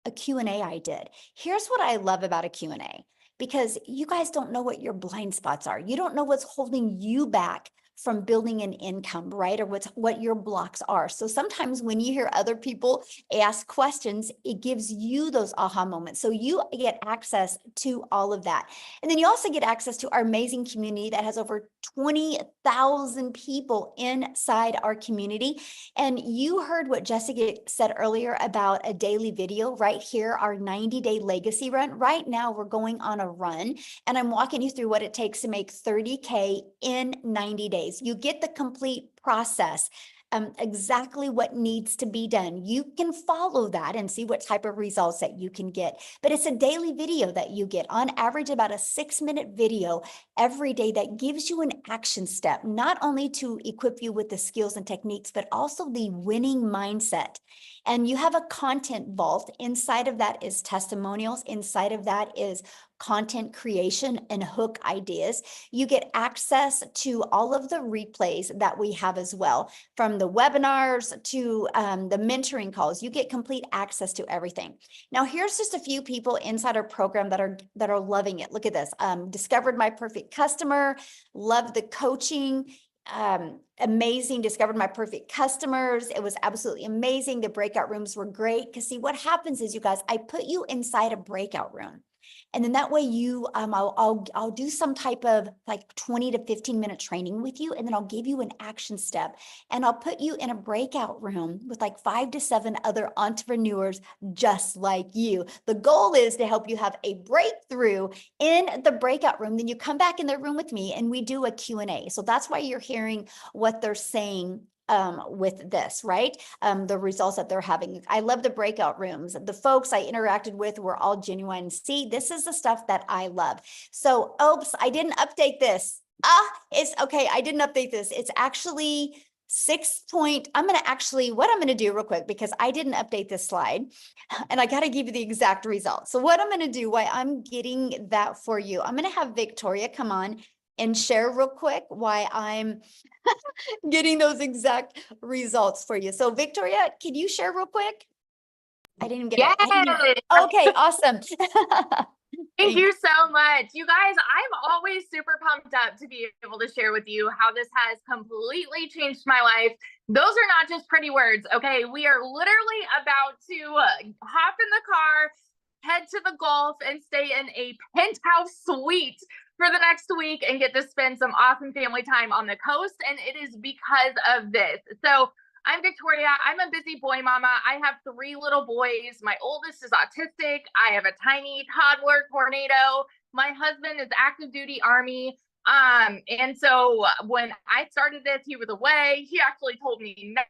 a Q&A I did. Here's what I love about a Q&A. Because you guys don't know what your blind spots are. You don't know what's holding you back from building an income, right? Or what your blocks are. So sometimes when you hear other people ask questions, it gives you those aha moments. So you get access to all of that. And then you also get access to our amazing community that has over 20,000 people inside our community. And you heard what Jessica said earlier about a daily video right here, our 90-day legacy run. Right now we're going on a run and I'm walking you through what it takes to make 30K in 90 days. You get the complete process, exactly what needs to be done. You can follow that and see what type of results that you can get. But it's a daily video that you get, on average about a 6-minute video every day that gives you an action step, not only to equip you with the skills and techniques, but also the winning mindset. And you have a content vault. Inside of that is testimonials. Inside of that is content creation and hook ideas. You get access to all of the replays that we have as well, from the webinars to the mentoring calls. You get complete access to everything. Now, here's just a few people inside our program that are loving it. Look at this. Discovered my perfect customer, love the coaching. Amazing, discovered my perfect customers. It was absolutely amazing. The breakout rooms were great. Because see, what happens is, you guys, I put you inside a breakout room. And then that way you, I'll do some type of like 20 to 15-minute training with you. And then I'll give you an action step and I'll put you in a breakout room with like 5 to 7 other entrepreneurs just like you. The goal is to help you have a breakthrough in the breakout room. Then you come back in the room with me and we do a Q&A. So that's why you're hearing what they're saying with this, right? The results that they're having. I love the breakout rooms. The folks I interacted with were all genuine. See, this is the stuff that I love. So, oops, I didn't update this. It's okay. I didn't update this. It's actually what I'm going to do real quick, because I didn't update this slide and I got to give you the exact results. So what I'm going to do while I'm getting that for you, I'm going to have Victoria come on and share real quick why I'm getting those exact results for you. So Victoria, can you share real quick? I didn't get it. Yes. Okay, awesome. Thank you so much. You guys, I'm always super pumped up to be able to share with you how this has completely changed my life. Those are not just pretty words, okay? We are literally about to hop in the car, head to the Gulf, and stay in a penthouse suite for the next week and get to spend some awesome family time on the coast. And it is because of this. So I'm Victoria. I'm a busy boy mama. I have 3 little boys. My oldest is autistic. I have a tiny toddler tornado. My husband is active duty Army. And so when I started this, he was away. He actually told me not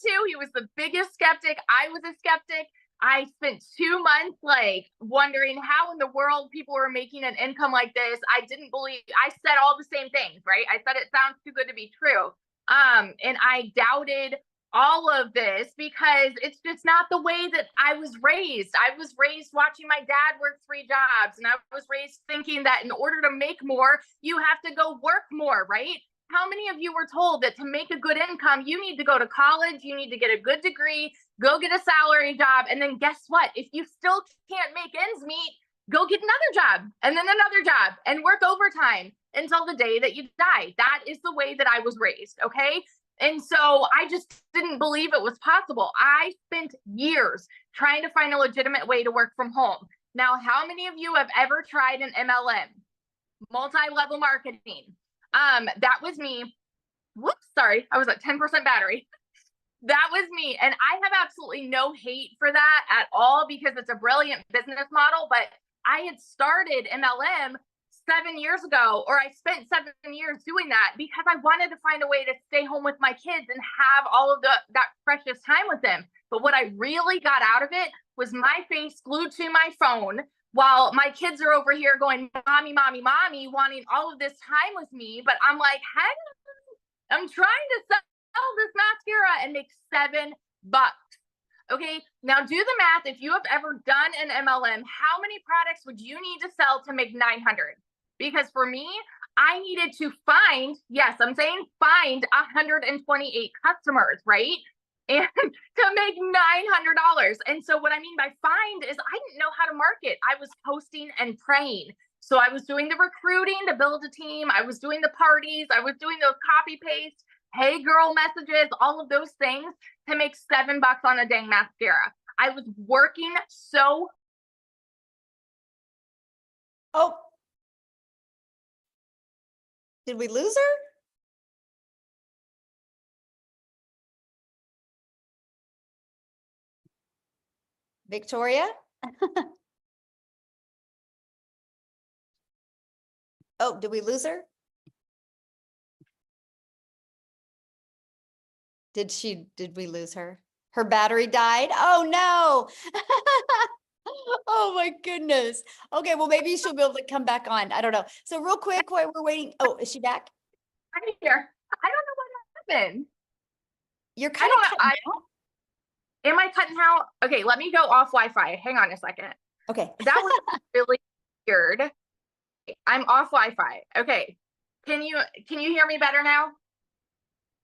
to. He was the biggest skeptic. I was a skeptic. I spent 2 months like wondering how in the world people were making an income like this. I didn't believe, I said all the same things, right? I said it sounds too good to be true. And I doubted all of this because it's just not the way that I was raised. I was raised watching my dad work 3 jobs, and I was raised thinking that in order to make more, you have to go work more, right? How many of you were told that to make a good income, you need to go to college, you need to get a good degree, go get a salary job, and then guess what? If you still can't make ends meet, go get another job and then another job and work overtime until the day that you die. That is the way that I was raised, okay? And so I just didn't believe it was possible. I spent years trying to find a legitimate way to work from home. Now, how many of you have ever tried an MLM, multi-level marketing? That was me. Whoops, sorry, I was at 10% battery. That was me. And I have absolutely no hate for that at all because it's a brilliant business model. But I had started MLM 7 years ago, or I spent 7 years doing that because I wanted to find a way to stay home with my kids and have all of that precious time with them. But what I really got out of it was my face glued to my phone while my kids are over here going, mommy, mommy, mommy, wanting all of this time with me. But I'm like, hey, I'm trying to sell this mascara and make $7. Okay, now do the math. If you have ever done an MLM, how many products would you need to sell to make 900? Because for me, I needed to find, yes, I'm saying find 128 customers, right? And to make $900. And so what I mean by find is I didn't know how to market. I was posting and praying. So I was doing the recruiting to build a team. I was doing the parties. I was doing those copy paste, hey girl messages, all of those things to make $7 on a dang mascara. I was working so. Oh, did we lose her? Victoria? Oh, did we lose her? Did we lose her? Her battery died? Oh no. Oh my goodness. Okay, well maybe she'll be able to come back on. I don't know. So real quick while we're waiting. Oh, is she back? I'm here. I don't know what happened. You're kind of cutting out. Am I cutting out? Okay, let me go off Wi-Fi. Hang on a second. Okay. That was really weird. I'm off Wi-Fi. Okay. Can you hear me better now?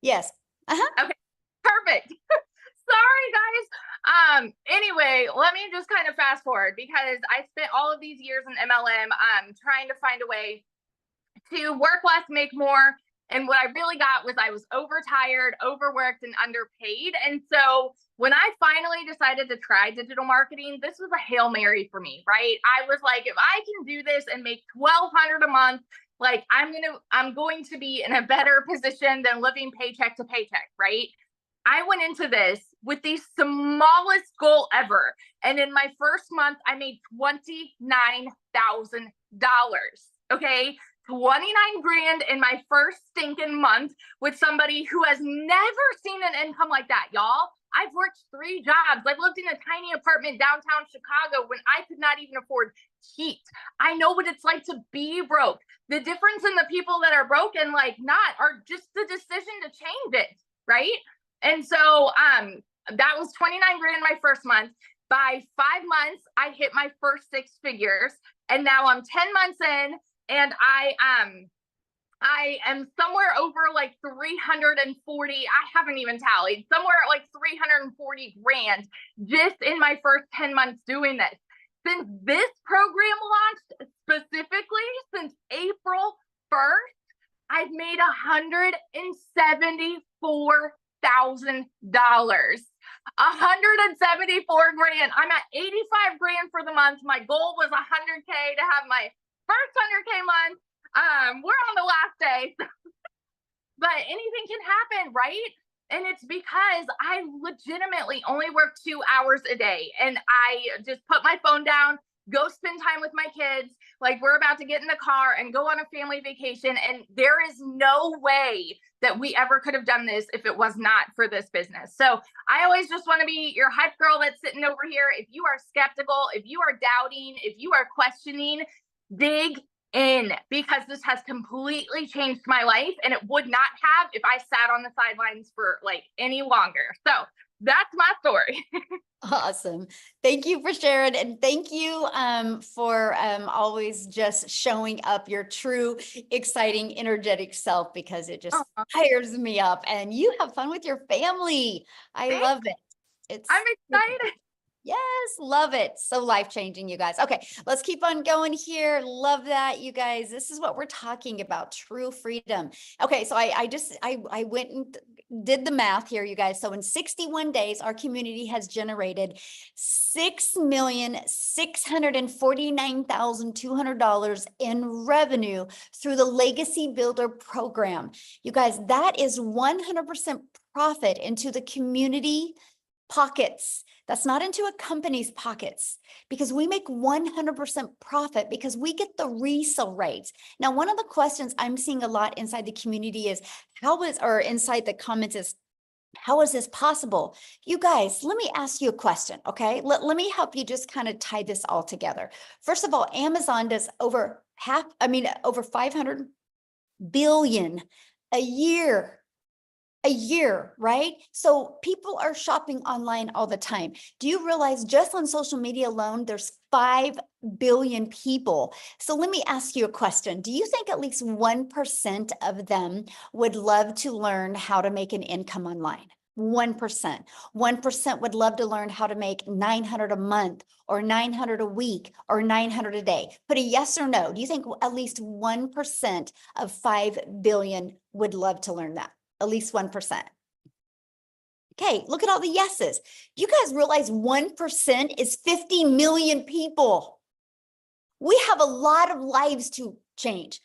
Yes. Uh-huh. Okay. Perfect. Sorry, guys. Anyway, let me just kind of fast forward because I spent all of these years in MLM trying to find a way to work less, make more. And what I really got was I was overtired, overworked, and underpaid. And so when I finally decided to try digital marketing, this was a Hail Mary for me, right? I was like, if I can do this and make $1,200 a month, like I'm going to be in a better position than living paycheck to paycheck, right? I went into this with the smallest goal ever. And in my first month, I made $29,000. Okay. 29 grand in my first stinking month with somebody who has never seen an income like that, y'all. I've worked 3 jobs. I've lived in a tiny apartment downtown Chicago when I could not even afford heat. I know what it's like to be broke. The difference in the people that are broke and like not are just the decision to change it, right? And so that was 29 grand my first month. By 5 months, I hit my first 6 figures. And now I'm 10 months in and I am somewhere over like 340. I haven't even tallied, somewhere at like 340 grand just in my first 10 months doing this. Since this program launched, specifically since April 1st, I've made $174,000. 174 grand. I'm at 85 grand for the month. My goal was 100K to have my first 100K month. We're on the last day, but anything can happen, right? And it's because I legitimately only work 2 hours a day, and I just put my phone down, go spend time with my kids. Like, we're about to get in the car and go on a family vacation, and there is no way that we ever could have done this if it was not for this business. So I always just want to be your hype girl that's sitting over here. If you are skeptical, if you are doubting, if you are questioning, dig in, because this has completely changed my life, and it would not have if I sat on the sidelines for like any longer. So that's my story. Awesome. Thank you for sharing, and thank you for always just showing up your true, exciting, energetic self, because it just fires me up, and you have fun with your family. I love it. I'm excited. Yes, love it. So life-changing, you guys. Okay, let's keep on going here. Love that, you guys. This is what we're talking about, true freedom. Okay, so I went and did the math here, you guys. So in 61 days, our community has generated $6,649,200 in revenue through the Legacy Builder program. You guys, that is 100% profit into the community pockets. That's not into a company's pockets, because we make 100% profit because we get the resale rates. Now, one of the questions I'm seeing a lot inside the community is inside the comments is, how is this possible? You guys, let me ask you a question, okay? Let me help you just kind of tie this all together. First of all, Amazon does over 500 billion a year. Right? So people are shopping online all the time. Do you realize just on social media alone, there's 5 billion people? So let me ask you a question. Do you think at least 1% of them would love to learn how to make an income online? 1%. 1% would love to learn how to make 900 a month, or 900 a week, or 900 a day. Put a yes or no. Do you think at least 1% of 5 billion would love to learn that? At least 1%. Okay, look at all the yeses. You guys realize 1% is 50 million people. We have a lot of lives to change.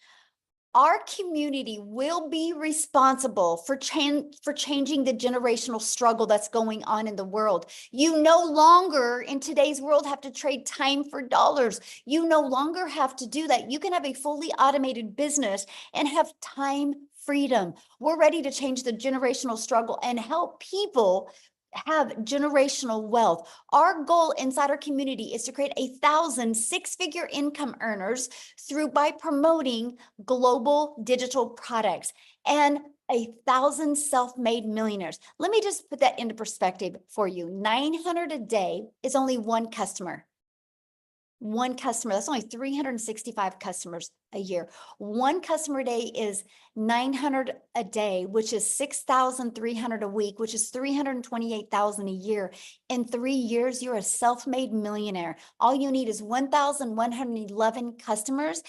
Our community will be responsible for changing the generational struggle that's going on in the world. You no longer in today's world have to trade time for dollars. You no longer have to do that. You can have a fully automated business and have time freedom. We're ready to change the generational struggle and help people have generational wealth. Our goal inside our community is to create 1,000 six-figure income earners by promoting global digital products, and 1,000 self-made millionaires. Let me just put that into perspective for you. 900 a day is only one customer. One customer, that's only 365 customers a year. One customer a day is 900 a day, which is 6,300 a week, which is 328,000 a year. In 3 years, you're a self-made millionaire. All you need is 1,111 customers,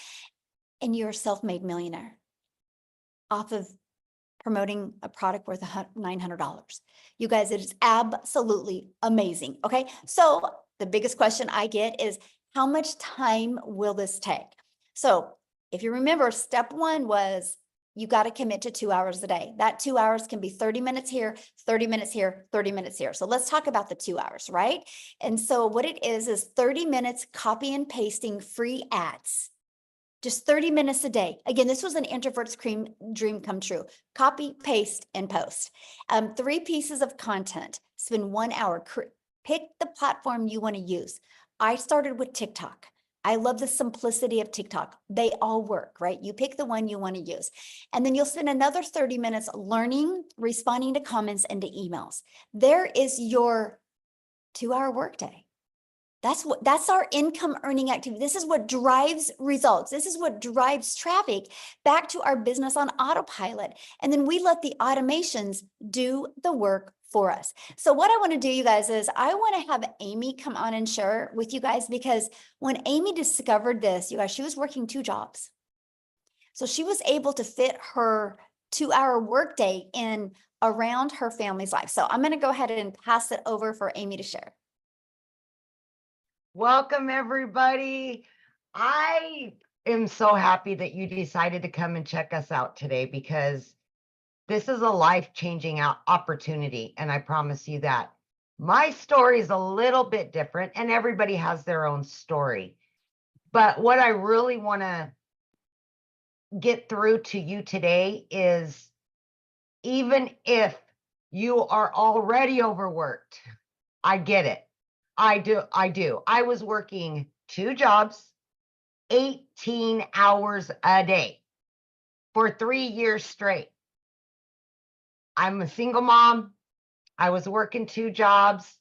and you're a self-made millionaire off of promoting a product worth $900. You guys, it is absolutely amazing. Okay, so the biggest question I get is, how much time will this take? So if you remember, step one was you got to commit to 2 hours a day. That 2 hours can be 30 minutes here, 30 minutes here, 30 minutes here. So let's talk about the 2 hours, right? And so what it is 30 minutes copy and pasting free ads. Just 30 minutes a day. Again, this was an introvert's dream come true. Copy, paste, and post. 3 pieces of content. Spend 1 hour. Pick the platform you want to use. I started with TikTok. I love the simplicity of TikTok. They all work, right? You pick the one you want to use. And then you'll spend another 30 minutes learning, responding to comments and to emails. There is your 2-hour workday. That's our income earning activity. This is what drives results. This is what drives traffic back to our business on autopilot. And then we let the automations do the work for us. So what I want to do, you guys, is I want to have Amy come on and share with you guys, because when Amy discovered this, you guys, she was working 2 jobs. So she was able to fit her 2-hour workday in around her family's life. So I'm going to go ahead and pass it over for Amy to share. Welcome, everybody. I am so happy that you decided to come and check us out today, because this is a life-changing opportunity, and I promise you that. My story is a little bit different, and everybody has their own story. But what I really want to get through to you today is, even if you are already overworked, I get it. I do. I was working 2 jobs, 18 hours a day for 3 years straight. I'm a single mom. I was working 2 jobs,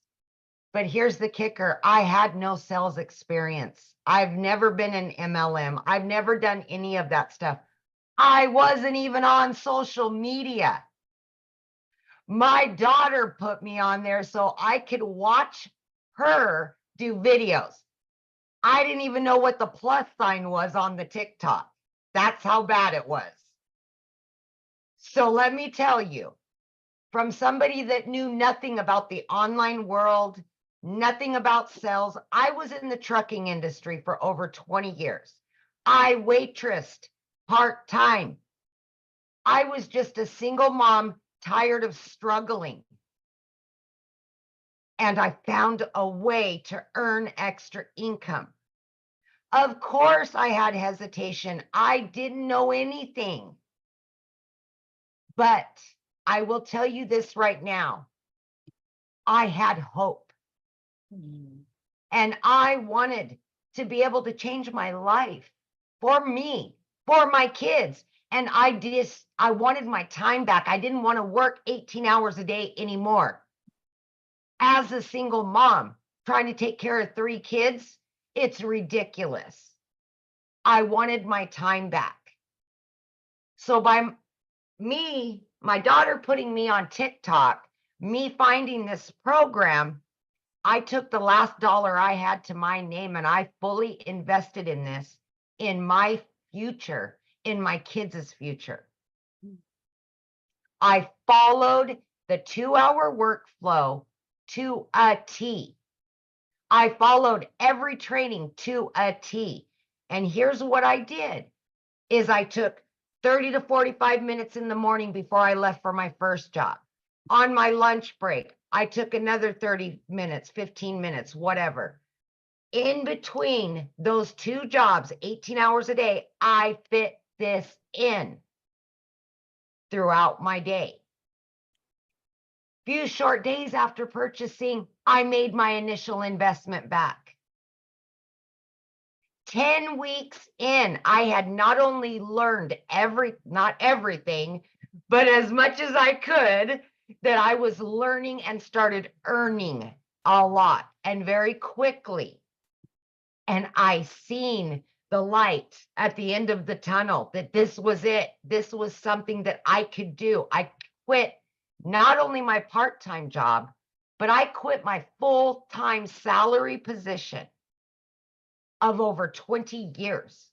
but here's the kicker. I had no sales experience. I've never been an MLM. I've never done any of that stuff. I wasn't even on social media. My daughter put me on there so I could watch her do videos. I didn't even know what the plus sign was on the TikTok. That's how bad it was. So let me tell you, from somebody that knew nothing about the online world, nothing about sales, I was in the trucking industry for over 20 years. I waitressed part-time. I was just a single mom, tired of struggling. And I found a way to earn extra income. Of course, I had hesitation. I didn't know anything. But I will tell you this right now. I had hope. And I wanted to be able to change my life for me, for my kids. And I wanted my time back. I didn't want to work 18 hours a day anymore. As a single mom, trying to take care of 3 kids, it's ridiculous. I wanted my time back. So by me, my daughter putting me on TikTok, me finding this program, I took the last dollar I had to my name and I fully invested in this, in my future, in my kids' future. I followed the 2-hour workflow to a T. I followed every training to a T. And here's what I did, is I took 30 to 45 minutes in the morning before I left for my first job. On my lunch break, I took another 30 minutes, 15 minutes, whatever. In between those 2 jobs, 18 hours a day, I fit this in throughout my day. Few short days after purchasing, I made my initial investment back. 10 weeks in, I had not only learned not everything, but as much as I could, that I was learning and started earning a lot and very quickly. And I seen the light at the end of the tunnel, that this was it. This was something that I could do. I quit not only my part-time job, but I quit my full-time salary position of over 20 years.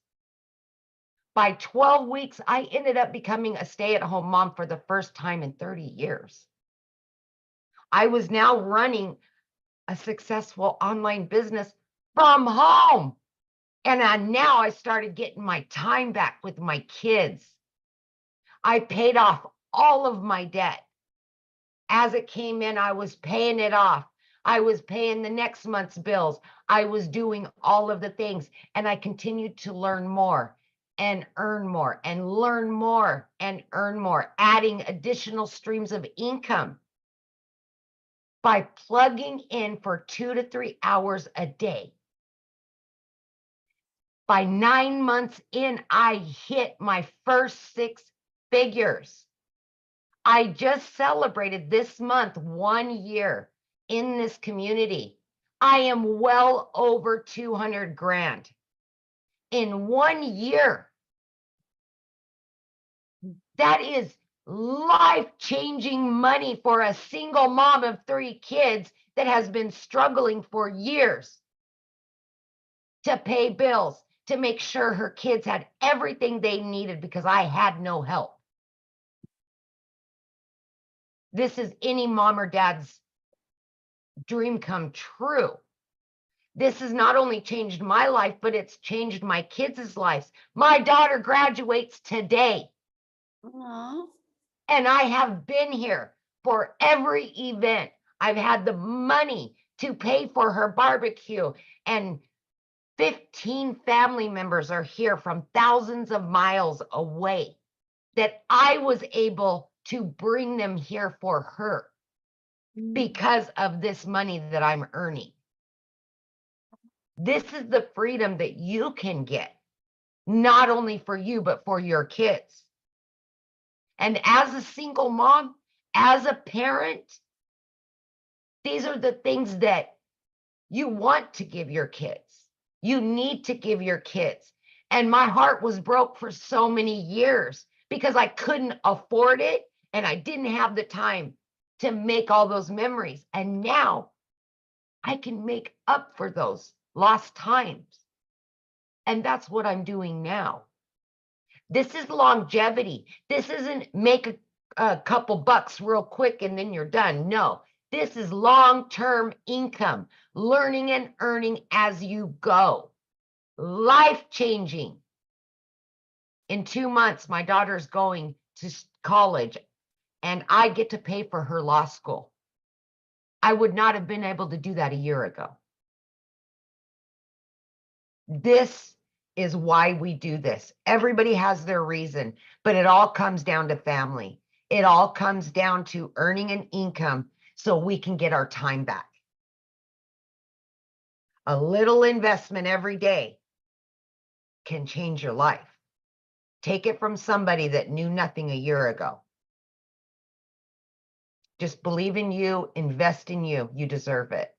By 12 weeks, I ended up becoming a stay-at-home mom for the first time in 30 years. I was now running a successful online business from home. And now I started getting my time back with my kids. I paid off all of my debt. As it came in, I was paying it off. I was paying the next month's bills. I was doing all of the things, and I continued to learn more and earn more and learn more and earn more, adding additional streams of income by plugging in for 2 to 3 hours a day. By 9 months in, I hit my first 6 figures. I just celebrated this month 1 year in this community I am well over 200 grand in 1 year. That is life-changing money for a single mom of 3 kids that has been struggling for years to pay bills, to make sure her kids had everything they needed because I had no help. This is any mom or dad's dream come true. This has not only changed my life, but it's changed my kids' lives. My daughter graduates today. Aw. And I have been here for every event. I've had the money to pay for her barbecue, and 15 family members are here from thousands of miles away that I was able to bring them here for her because of this money that I'm earning. This is the freedom that you can get, not only for you, but for your kids. And as a single mom, as a parent, these are the things that you want to give your kids. You need to give your kids. And my heart was broke for so many years because I couldn't afford it and I didn't have the time to make all those memories. And now I can make up for those lost times. And that's what I'm doing now. This is longevity. This isn't make a couple bucks real quick and then you're done. No, this is long-term income, learning and earning as you go. Life-changing. In 2 months, my daughter's going to college and I get to pay for her law school. I would not have been able to do that a year ago. This is why we do this. Everybody has their reason, but it all comes down to family. It all comes down to earning an income so we can get our time back. A little investment every day can change your life. Take it from somebody that knew nothing a year ago. Just believe in you, invest in you. You deserve it.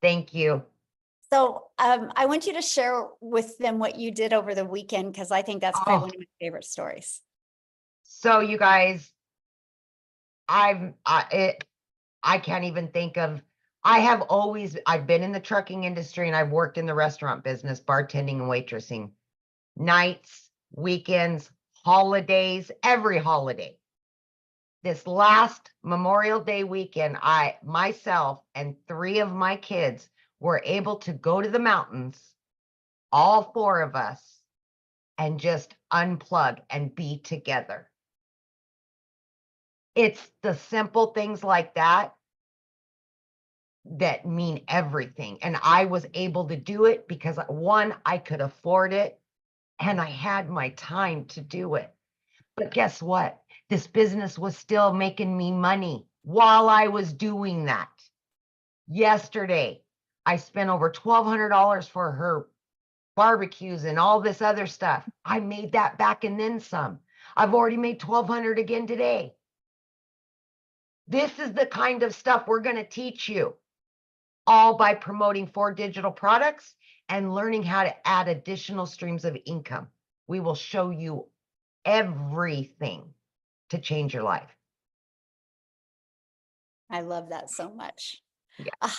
Thank you. So I want you to share with them what you did over the weekend, because I think that's probably one of my favorite stories. So you guys, I can't even think of, I've been in the trucking industry and I've worked in the restaurant business, bartending and waitressing, nights, weekends, holidays, every holiday. This last Memorial Day weekend, myself and 3 of my kids were able to go to the mountains, all 4 of us, and just unplug and be together. It's the simple things like that that mean everything. And I was able to do it because 1, I could afford it and I had my time to do it. But guess what? This business was still making me money while I was doing that. Yesterday, I spent over $1,200 for her barbecues and all this other stuff. I made that back and then some. I've already made $1,200 again today. This is the kind of stuff we're going to teach you, all by promoting 4 digital products and learning how to add additional streams of income. We will show you everything to change your life. I love that so much. Yeah.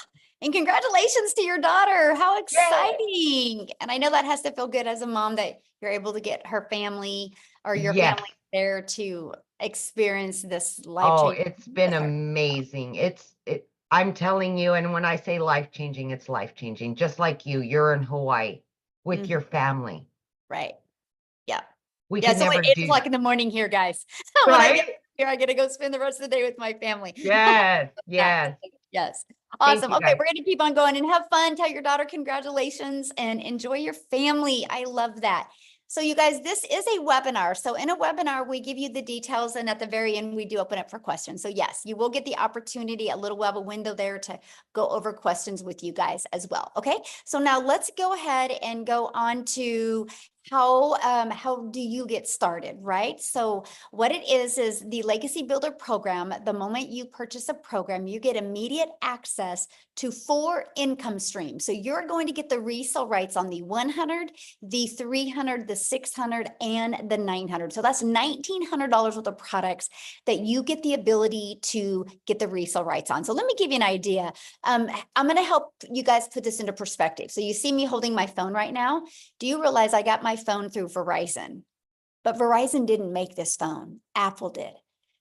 And congratulations to your daughter. How exciting. And I know that has to feel good as a mom that you're able to get her family or your Yes. family there to experience this life. Oh, it's been amazing. I'm telling you, and when I say life-changing, it's life-changing. Just like you're in Hawaii with your family. Right. Yeah. We Yeah. can So never it's do like that. in the morning here, guys. When I get Right? here, I get to go spend the rest of the day with my family. Yes, yes. Yes. Thank Awesome. you, Okay, guys. we're going to keep on going and have fun. Tell your daughter congratulations and enjoy your family. I love that. So you guys, this is a webinar. So in a webinar, we give you the details, and at the very end, we do open up for questions. So yes, you will get the opportunity, a little web window there to go over questions with you guys as well. Okay, so now let's go ahead and go on to how do you get started, right? So what it is the Legacy Builder program. The moment you purchase a program, you get immediate access to 4 income streams. So you're going to get the resale rights on the 100, the 300, the 600, and the 900. So that's $1,900 worth of products that you get the ability to get the resale rights on. So let me give you an idea. I'm going to help you guys put this into perspective. So you see me holding my phone right now. Do you realize I got my phone through Verizon? But Verizon didn't make this phone. Apple did.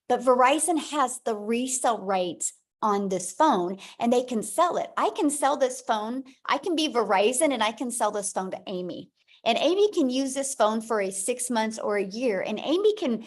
But Verizon has the resale rights on this phone and they can sell it. I can sell this phone. I can be Verizon and I can sell this phone to Amy. And Amy can use this phone for 6 months or a year. And Amy can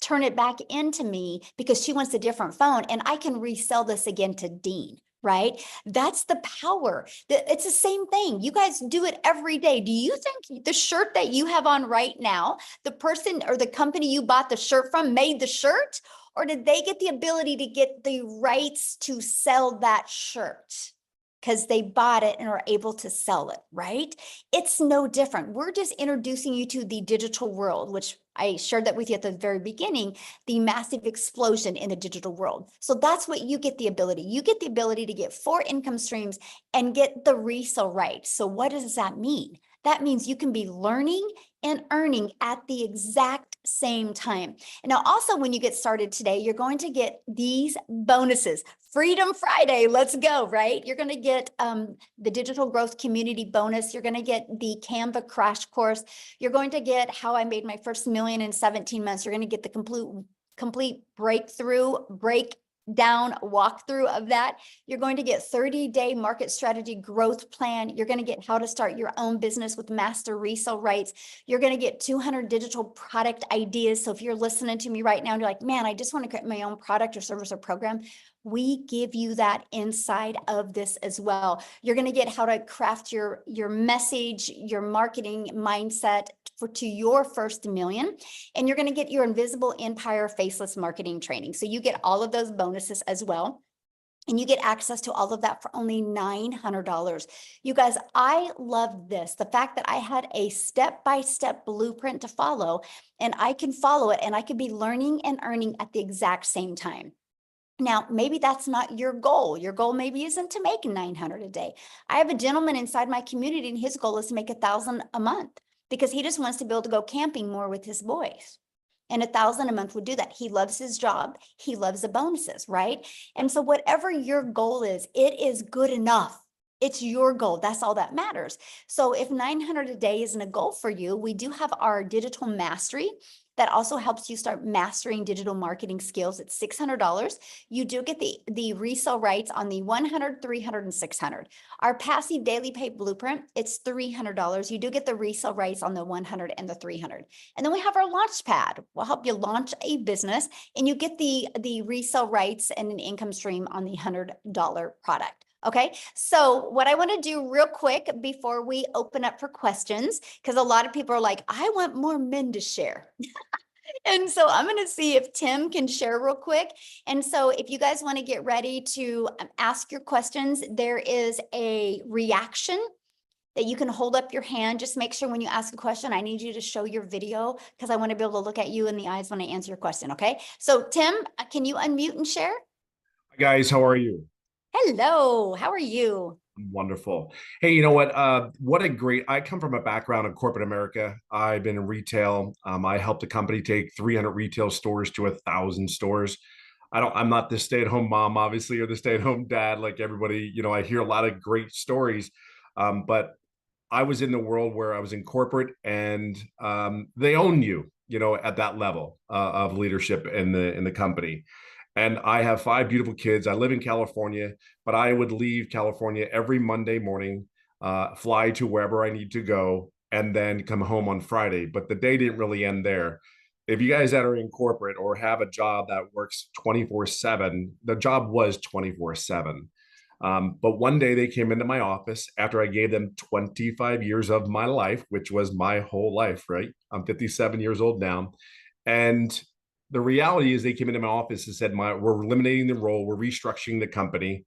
turn it back into me because she wants a different phone. And I can resell this again to Dean. Right? That's the power. It's the same thing. You guys do it every day. Do you think the shirt that you have on right now, the person or the company you bought the shirt from made the shirt? Or did they get the ability to get the rights to sell that shirt? Because they bought it and are able to sell it, right? It's no different. We're just introducing you to the digital world, which I shared that with you at the very beginning, the massive explosion in the digital world. So that's what you get the ability. You get the ability to get 4 income streams and get the resale rights. So what does that mean? That means you can be learning and earning at the exact same time. And now also when you get started today, you're going to get these bonuses. Freedom Friday, let's go, right? You're going to get the digital growth community bonus. You're going to get the Canva crash course. You're going to get how I made my first million in 17 months. You're going to get the complete breakdown walkthrough of that. You're going to get 30-day market strategy growth plan. You're going to get how to start your own business with master resale rights. You're going to get 200 digital product ideas. So if you're listening to me right now and you're like, man, I just want to create my own product or service or program, we give you that inside of this as well. You're going to get how to craft your message, your marketing mindset to your first million. And you're going to get your invisible empire faceless marketing training. So you get all of those bonuses as well. And you get access to all of that for only $900. You guys, I love this. The fact that I had a step-by-step blueprint to follow, and I can follow it, and I could be learning and earning at the exact same time. Now, maybe that's not your goal. Your goal maybe isn't to make $900 a day. I have a gentleman inside my community, and his goal is to make $1,000 a month because he just wants to be able to go camping more with his boys. And $1,000 a month would do that. He loves his job. He loves the bonuses, right? And so whatever your goal is, it is good enough. It's your goal. That's all that matters. So if $900 a day isn't a goal for you, we do have our digital mastery that also helps you start mastering digital marketing skills. It's $600. You do get the resale rights on the 100, 300, and 600. Our passive daily pay blueprint, it's $300. You do get the resale rights on the 100 and the 300. And then we have our launch pad. We'll help you launch a business, and you get the resale rights and an income stream on the $100 product. Okay, so what I want to do real quick before we open up for questions, because a lot of people are like, I want more men to share. And so I'm going to see if Tim can share real quick. And so if you guys want to get ready to ask your questions, there is a reaction that you can hold up your hand. Just make sure when you ask a question, I need you to show your video because I want to be able to look at you in the eyes when I answer your question. Okay, so Tim, can you unmute and share? Hi guys, how are you? Hello, how are you? Wonderful. Hey, you know what a great, I come from a background in corporate America. I've been in retail. I helped a company take 300 retail stores to 1,000 stores. I'm not the stay-at-home mom, obviously, or the stay-at-home dad, like everybody, I hear a lot of great stories. But I was in the world where I was in corporate and they own you, at that level of leadership in the company. And I have 5 beautiful kids. I live in California, but I would leave California every Monday morning, fly to wherever I need to go, and then come home on Friday. But the day didn't really end there. If you guys that are in corporate or have a job that works 24/7, the job was 24/7. But one day they came into my office after I gave them 25 years of my life, which was my whole life, right? I'm 57 years old now. And the reality is they came into my office and said, we're eliminating the role, we're restructuring the company.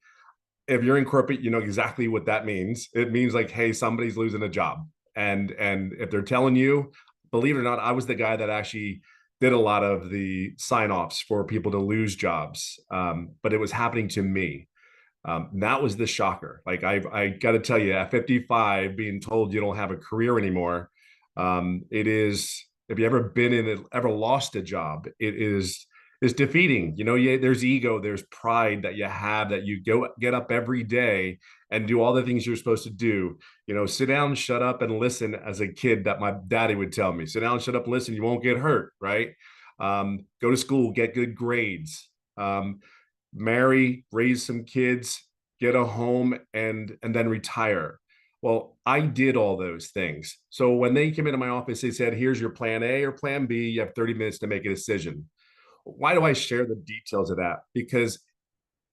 If you're in corporate, you know exactly what that means. It means like, hey, somebody's losing a job. And if they're telling you, believe it or not, I was the guy that actually did a lot of the sign-offs for people to lose jobs. But it was happening to me. That was the shocker. Like I got to tell you, at 55, being told you don't have a career anymore, it is. If you ever been in it, ever lost a job, it's defeating. You know, there's ego, there's pride that you have, that you get up every day and do all the things you're supposed to do. You know, sit down, shut up, and listen. As a kid, that my daddy would tell me, sit down, shut up, and listen. You won't get hurt, right? Go to school, get good grades. Marry, raise some kids, get a home, and then retire. Well, I did all those things. So when they came into my office, they said, here's your plan A or plan B. You have 30 minutes to make a decision. Why do I share the details of that? Because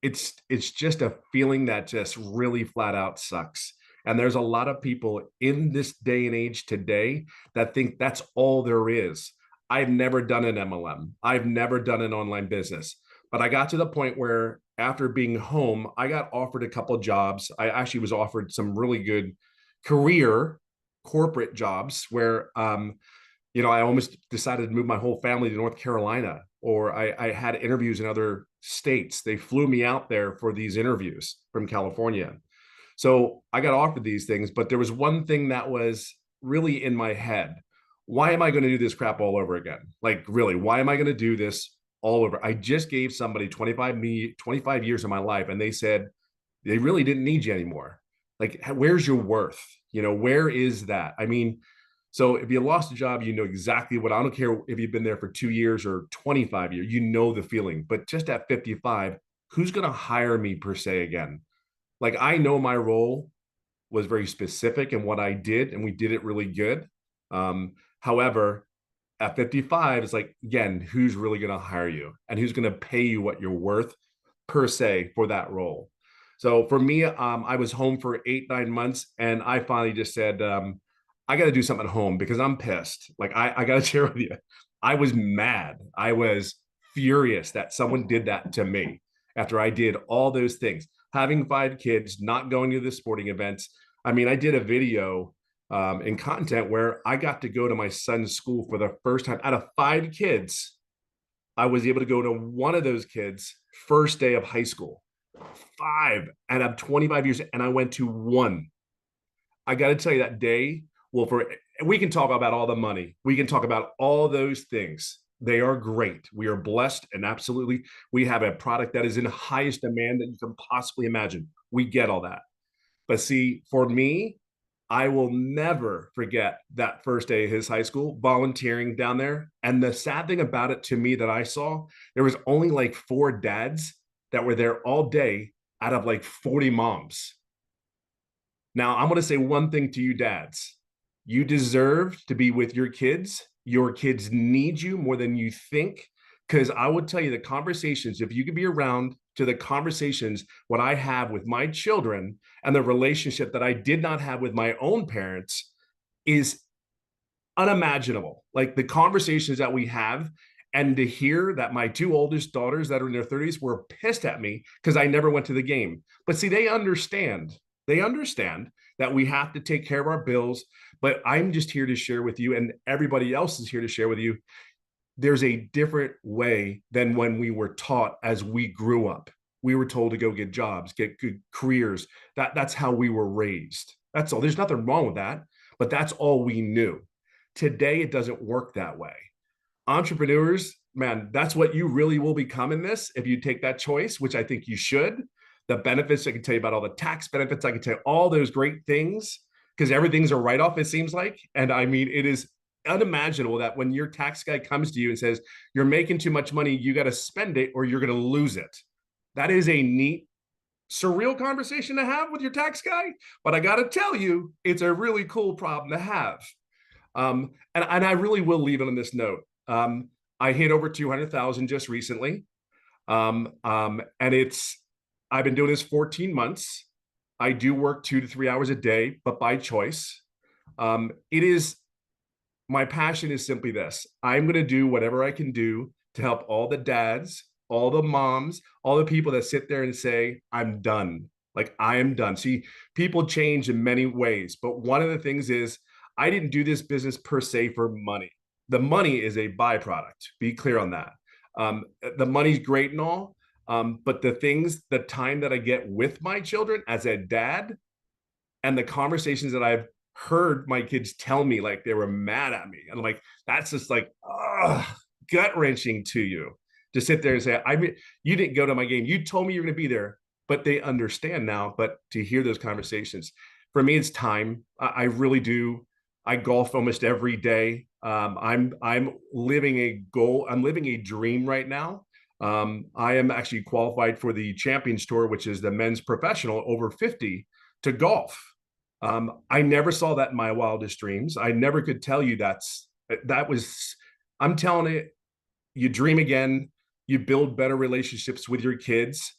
it's just a feeling that just really flat out sucks. And there's a lot of people in this day and age today that think that's all there is. I've never done an MLM. I've never done an online business. But I got to the point where after being home, I got offered a couple of jobs. I actually was offered some really good career corporate jobs where, you know, I almost decided to move my whole family to North Carolina, or I had interviews in other states. They flew me out there for these interviews from California. So I got offered these things, but there was one thing that was really in my head. Why am I going to do this crap all over again? Like, really, why am I going to do this all over? I just gave somebody 25 years of my life, and they said they really didn't need you anymore. Like, where's your worth? You know, where is that? I mean, so if you lost a job, you know exactly what, I don't care if you've been there for 2 years or 25 years, you know the feeling. But just at 55, who's going to hire me per se again? Like, I know my role was very specific in what I did, and we did it really good. However, at 55, it's like, again, who's really going to hire you and who's going to pay you what you're worth per se for that role? So for me, I was home for 8-9 months, and I finally just said, I got to do something at home because I'm pissed. Like, I got to share with you, I was mad. I was furious that someone did that to me after I did all those things, having 5 kids, not going to the sporting events. I mean, I did a video in content where I got to go to my son's school for the first time. Out of 5 kids, I was able to go to one of those kids' first day of high school. 5 out of 25 years, and I went to one. I got to tell you, that day, well, we can talk about all the money. We can talk about all those things. They are great. We are blessed, and absolutely, we have a product that is in highest demand that you can possibly imagine. We get all that. But see, for me, I will never forget that first day of his high school, volunteering down there. And the sad thing about it to me that I saw, there was only like 4 dads that were there all day out of like 40 moms. Now, I'm going to say one thing to you dads. You deserve to be with your kids. Your kids need you more than you think. Because I would tell you, the conversations, if you could be around to the conversations, what I have with my children and the relationship that I did not have with my own parents is unimaginable. Like, the conversations that we have, and to hear that my 2 oldest daughters that are in their 30s were pissed at me because I never went to the game. But see, they understand that we have to take care of our bills. But I'm just here to share with you, and everybody else is here to share with you, there's a different way than when we were taught as we grew up. We were told to go get jobs, get good careers. That's how we were raised. That's all. There's nothing wrong with that, but that's all we knew. Today, it doesn't work that way. Entrepreneurs, man, that's what you really will become in this if you take that choice, which I think you should. The benefits, I can tell you about all the tax benefits. I can tell you all those great things because everything's a write-off, it seems like. And I mean, it is unimaginable that when your tax guy comes to you and says, you're making too much money, you got to spend it or you're going to lose it. That is a neat, surreal conversation to have with your tax guy. But I got to tell you, it's a really cool problem to have. And I really will leave it on this note. I hit over 200,000 just recently. And I've been doing this 14 months. I do work 2 to 3 hours a day, but by choice. My passion is simply this. I'm going to do whatever I can do to help all the dads, all the moms, all the people that sit there and say, I'm done. Like, I am done. See, people change in many ways, but one of the things is I didn't do this business per se for money. The money is a byproduct. Be clear on that. The money's great and all, but the time that I get with my children as a dad, and the conversations that I've heard my kids tell me, like they were mad at me, and I'm like, that's just like gut wrenching to you to sit there and say, you didn't go to my game. You told me you're going to be there, but they understand now. But to hear those conversations, for me, it's time. I really do. I golf almost every day. I'm living a goal. I'm living a dream right now. I am actually qualified for the Champions Tour, which is the men's professional over 50 to golf. I never saw that in my wildest dreams. I never could tell you I'm telling it, you dream again, you build better relationships with your kids,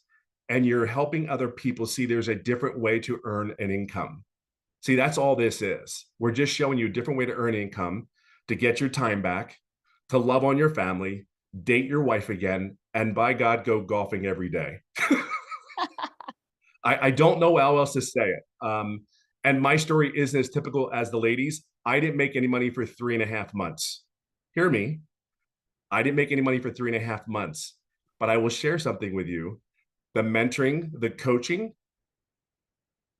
and you're helping other people see there's a different way to earn an income. See, that's all this is. We're just showing you a different way to earn income, to get your time back, to love on your family, date your wife again, and by God, go golfing every day. I don't know how else to say it. And my story isn't as typical as the ladies. I didn't make any money for 3.5 months. Hear me. I didn't make any money for 3.5 months, but I will share something with you. The mentoring, the coaching,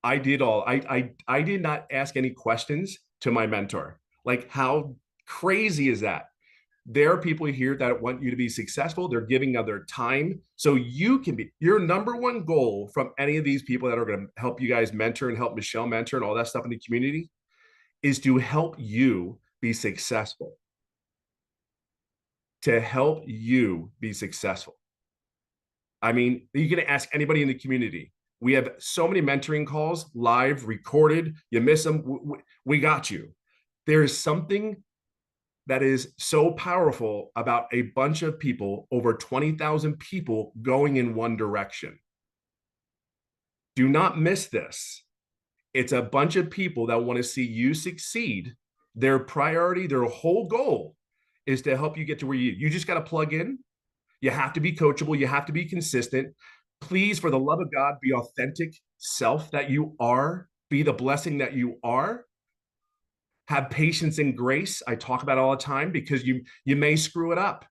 I did all. I did not ask any questions to my mentor. Like, how crazy is that? There are people here that want you to be successful. They're giving of their time so you can be. Your number one goal from any of these people that are going to help you guys mentor and help Michelle mentor and all that stuff in the community is to help you be successful. To help you be successful. I mean, you can ask anybody in the community. We have so many mentoring calls, live, recorded. You miss them, we got you. There is something that is so powerful about a bunch of people, over 20,000 people going in one direction. Do not miss this. It's a bunch of people that want to see you succeed. Their priority, their whole goal is to help you get to where you just got to plug in. You have to be coachable. You have to be consistent. Please, for the love of God, be authentic self that you are. Be the blessing that you are. Have patience and grace. I talk about it all the time because you may screw it up.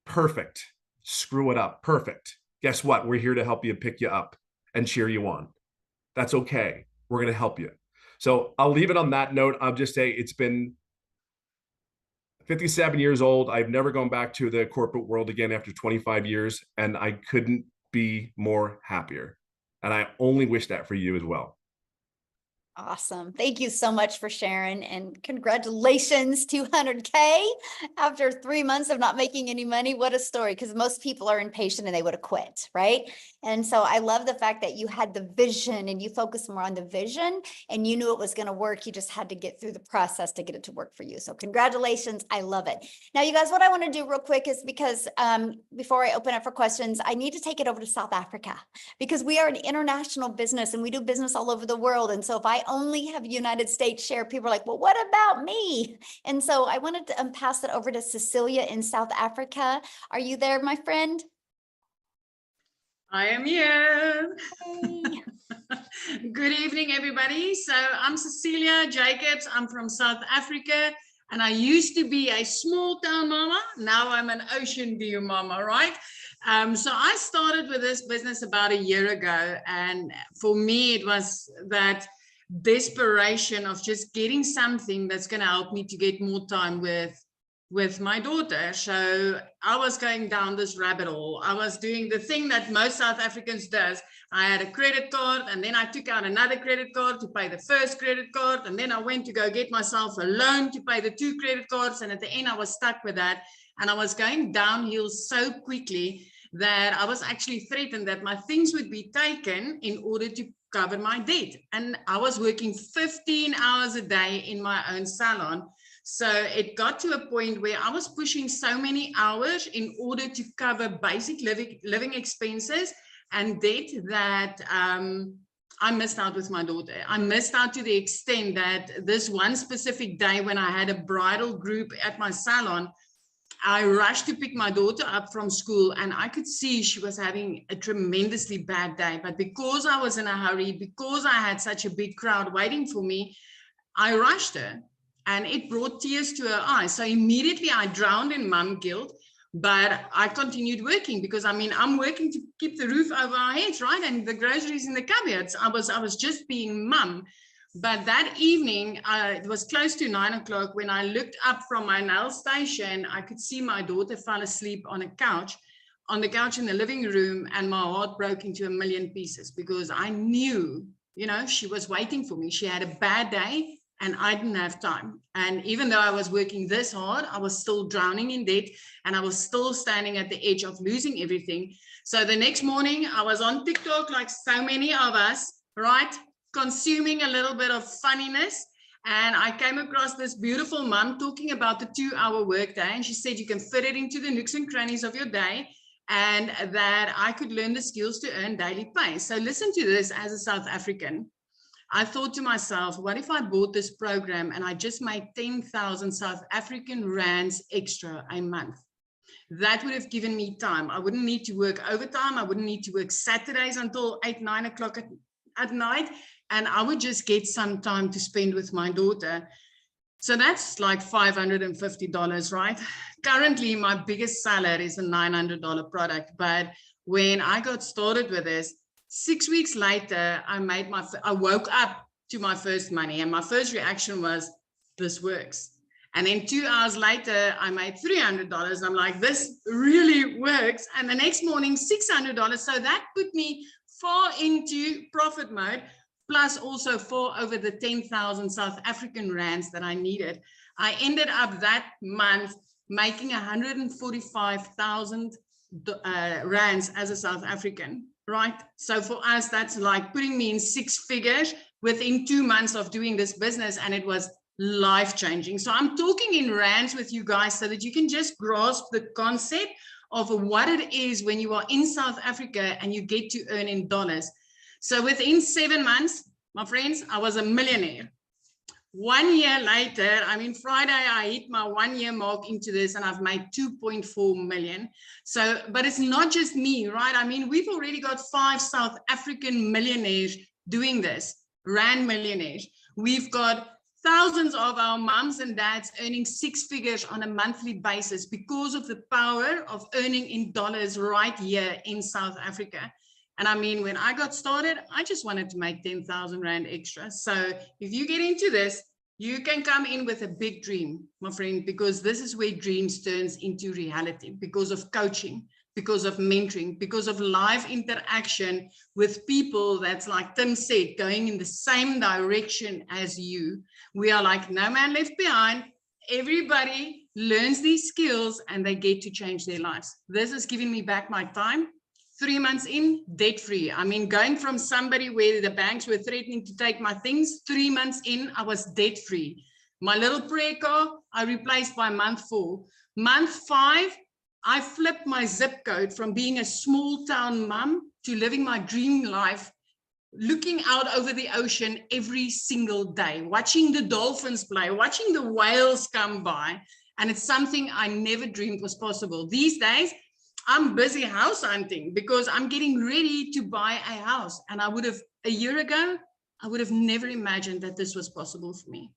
Perfect. Screw it up. Perfect. Guess what? We're here to help you, pick you up and cheer you on. That's okay. We're going to help you. So I'll leave it on that note. I'll just say it's been 57 years old. I've never gone back to the corporate world again after 25 years, and I couldn't be more happier. And I only wish that for you as well. Awesome. Thank you so much for sharing, and congratulations, 200K after 3 months of not making any money. What a story, because most people are impatient and they would have quit, right? And so I love the fact that you had the vision and you focused more on the vision and you knew it was going to work. You just had to get through the process to get it to work for you. So congratulations. I love it. Now, you guys, what I want to do real quick is because before I open up for questions, I need to take it over to South Africa because we are an international business and we do business all over the world. And so if I only have United States share, people are like, well, what about me? And so I wanted to pass it over to Cecilia in South Africa. Are you there, my friend? I am here. Hey. Good evening, everybody. So I'm Cecilia Jacobs. I'm from South Africa, and I used to be a small town mama. Now I'm an ocean view mama, right? So I started with this business about a year ago, and for me, it was that desperation of just getting something that's going to help me to get more time with my daughter. So I was going down this rabbit hole. I was doing the thing that most South Africans does. I had a credit card, and then I took out another credit card to pay the first credit card, and then I went to go get myself a loan to pay the 2 credit cards, and at the end I was stuck with that, and I was going downhill so quickly that I was actually threatened that my things would be taken in order to cover my debt. And I was working 15 hours a day in my own salon. So it got to a point where I was pushing so many hours in order to cover basic living expenses and debt that I missed out with my daughter. I missed out to the extent that this one specific day when I had a bridal group at my salon, I rushed to pick my daughter up from school, and I could see she was having a tremendously bad day. But because I was in a hurry, because I had such a big crowd waiting for me, I rushed her. and it brought tears to her eyes. So immediately I drowned in mum guilt, but I continued working because I mean, I'm working to keep the roof over our heads, right? And the groceries in the cupboards. I was just being mum. But that evening, it was close to 9 o'clock when I looked up from my nail station. I could see my daughter fall asleep on the couch in the living room, and my heart broke into a million pieces because I knew, you know, she was waiting for me. She had a bad day and I didn't have time. And even though I was working this hard, I was still drowning in debt and I was still standing at the edge of losing everything. So the next morning I was on TikTok like so many of us, right? Consuming a little bit of funniness. And I came across this beautiful mom talking about the 2-hour workday. And she said, you can fit it into the nooks and crannies of your day, and that I could learn the skills to earn daily pay. So listen to this. As a South African, I thought to myself, what if I bought this program and I just made 10,000 South African rands extra a month? That would have given me time. I wouldn't need to work overtime. I wouldn't need to work Saturdays until 8, 9 o'clock at night. And I would just get some time to spend with my daughter. So that's like $550, right? Currently, my biggest seller is a $900 product. But when I got started with this, 6 weeks later, I woke up to my first money. And my first reaction was, this works. And then 2 hours later, I made $300. I'm like, this really works. And the next morning, $600. So that put me far into profit mode, plus also for over the 10,000 South African rands that I needed. I ended up that month making 145,000 rands as a South African, right? So for us, that's like putting me in 6 figures within 2 months of doing this business, and it was life-changing. So I'm talking in rands with you guys so that you can just grasp the concept of what it is when you are in South Africa and you get to earn in dollars. So within 7 months, my friends, I was a millionaire. 1 year later, I mean, Friday, I hit my 1 year mark into this and I've made 2.4 million. So, but it's not just me, right? I mean, we've already got 5 South African millionaires doing this, rand millionaires. We've got thousands of our moms and dads earning 6 figures on a monthly basis because of the power of earning in dollars right here in South Africa. And I mean, when I got started, I just wanted to make 10,000 Rand extra. So if you get into this, you can come in with a big dream, my friend, because this is where dreams turns into reality, because of coaching, because of mentoring, because of live interaction with people that's, like Tim said, going in the same direction as you. We are like no man left behind. Everybody learns these skills and they get to change their lives. This is giving me back my time. 3 months in, debt free. I mean, going from somebody where the banks were threatening to take my things, 3 months in, I was debt free. My little prayer car, I replaced by month 4. Month 5, I flipped my zip code from being a small town mom to living my dream life, looking out over the ocean every single day, watching the dolphins play, watching the whales come by. And it's something I never dreamed was possible. These days, I'm busy house hunting because I'm getting ready to buy a house. And I would have, a year ago, I would have never imagined that this was possible for me.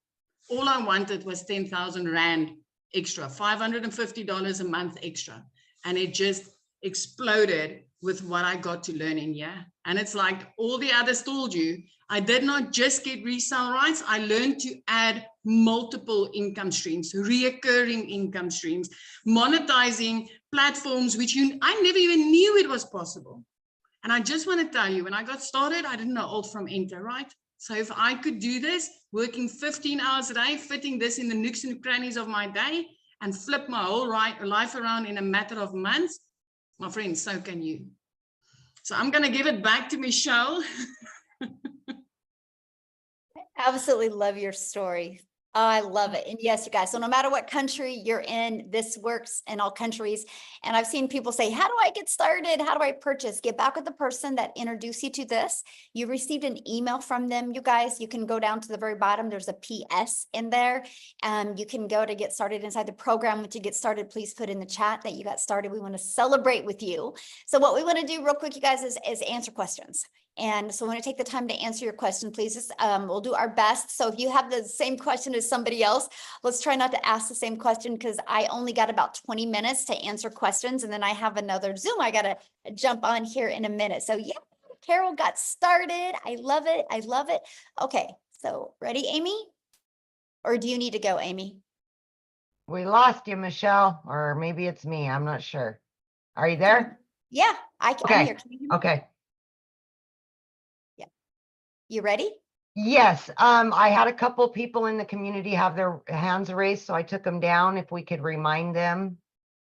All I wanted was 10,000 Rand extra, $550 a month extra. And it just exploded with what I got to learn in here. And it's like all the others told you, I did not just get resale rights. I learned to add multiple income streams, reoccurring income streams, monetizing platforms, which I never even knew it was possible. And I just want to tell you, when I got started, I didn't know alt from enter, right? So if I could do this, working 15 hours a day, fitting this in the nooks and crannies of my day, and flip my whole life around in a matter of months, my friends, so can you. So I'm going to give it back to Michelle. Absolutely love your story. I love it. And yes, you guys, so no matter what country you're in, this works in all countries. And I've seen people say, how do I get started? How do I purchase? Get back with the person that introduced you to this. You received an email from them. You guys, you can go down to the very bottom. There's a PS in there. You can go to get started inside the program. Once you get started, please put in the chat that you got started. We want to celebrate with you. So what we want to do real quick, you guys, is answer questions. And so I want to take the time to answer your question, please. We'll do our best. So if you have the same question as somebody else, let's try not to ask the same question, because I only got about 20 minutes to answer questions. And then I have another Zoom I got to jump on here in a minute. So yeah, Carol got started. I love it. I love it. Okay, so ready, Amy? Or do you need to go, Amy? We lost you, Michelle, or maybe it's me. I'm not sure. Are you there? Yeah, I'm Okay. here. Can you hear me? Okay. You ready? Yes. I had a couple people in the community have their hands raised, so I took them down. If we could remind them.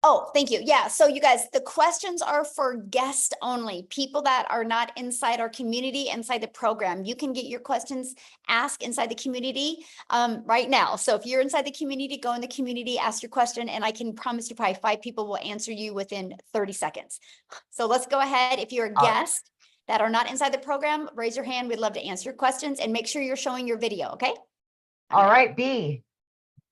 Oh, thank you. Yeah. So you guys, the questions are for guests only, people that are not inside our community, inside the program. You can get your questions asked inside the community right now. So if you're inside the community, go in the community, ask your question, and I can promise you probably 5 people will answer you within 30 seconds. So let's go ahead. If you're a guest that are not inside the program, raise your hand. We'd love to answer your questions, and make sure you're showing your video. Okay. All right, B.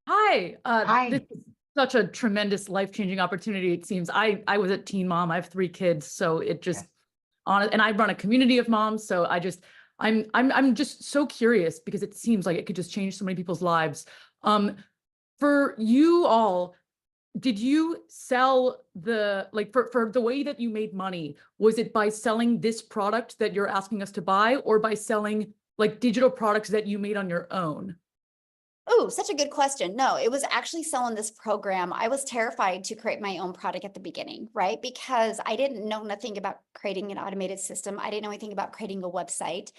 Hi. Hi. This is such a tremendous life-changing opportunity. It seems I was a teen mom. I have 3 kids, so it just and I run a community of moms. So I'm just so curious, because it seems like it could just change so many people's lives. For you all, did you sell for the way that you made money? Was it by selling this product that you're asking us to buy, or by selling like digital products that you made on your own? Oh, such a good question. No, it was actually selling this program. I was terrified to create my own product at the beginning, right? Because I didn't know nothing about creating an automated system. I didn't know anything about creating a website.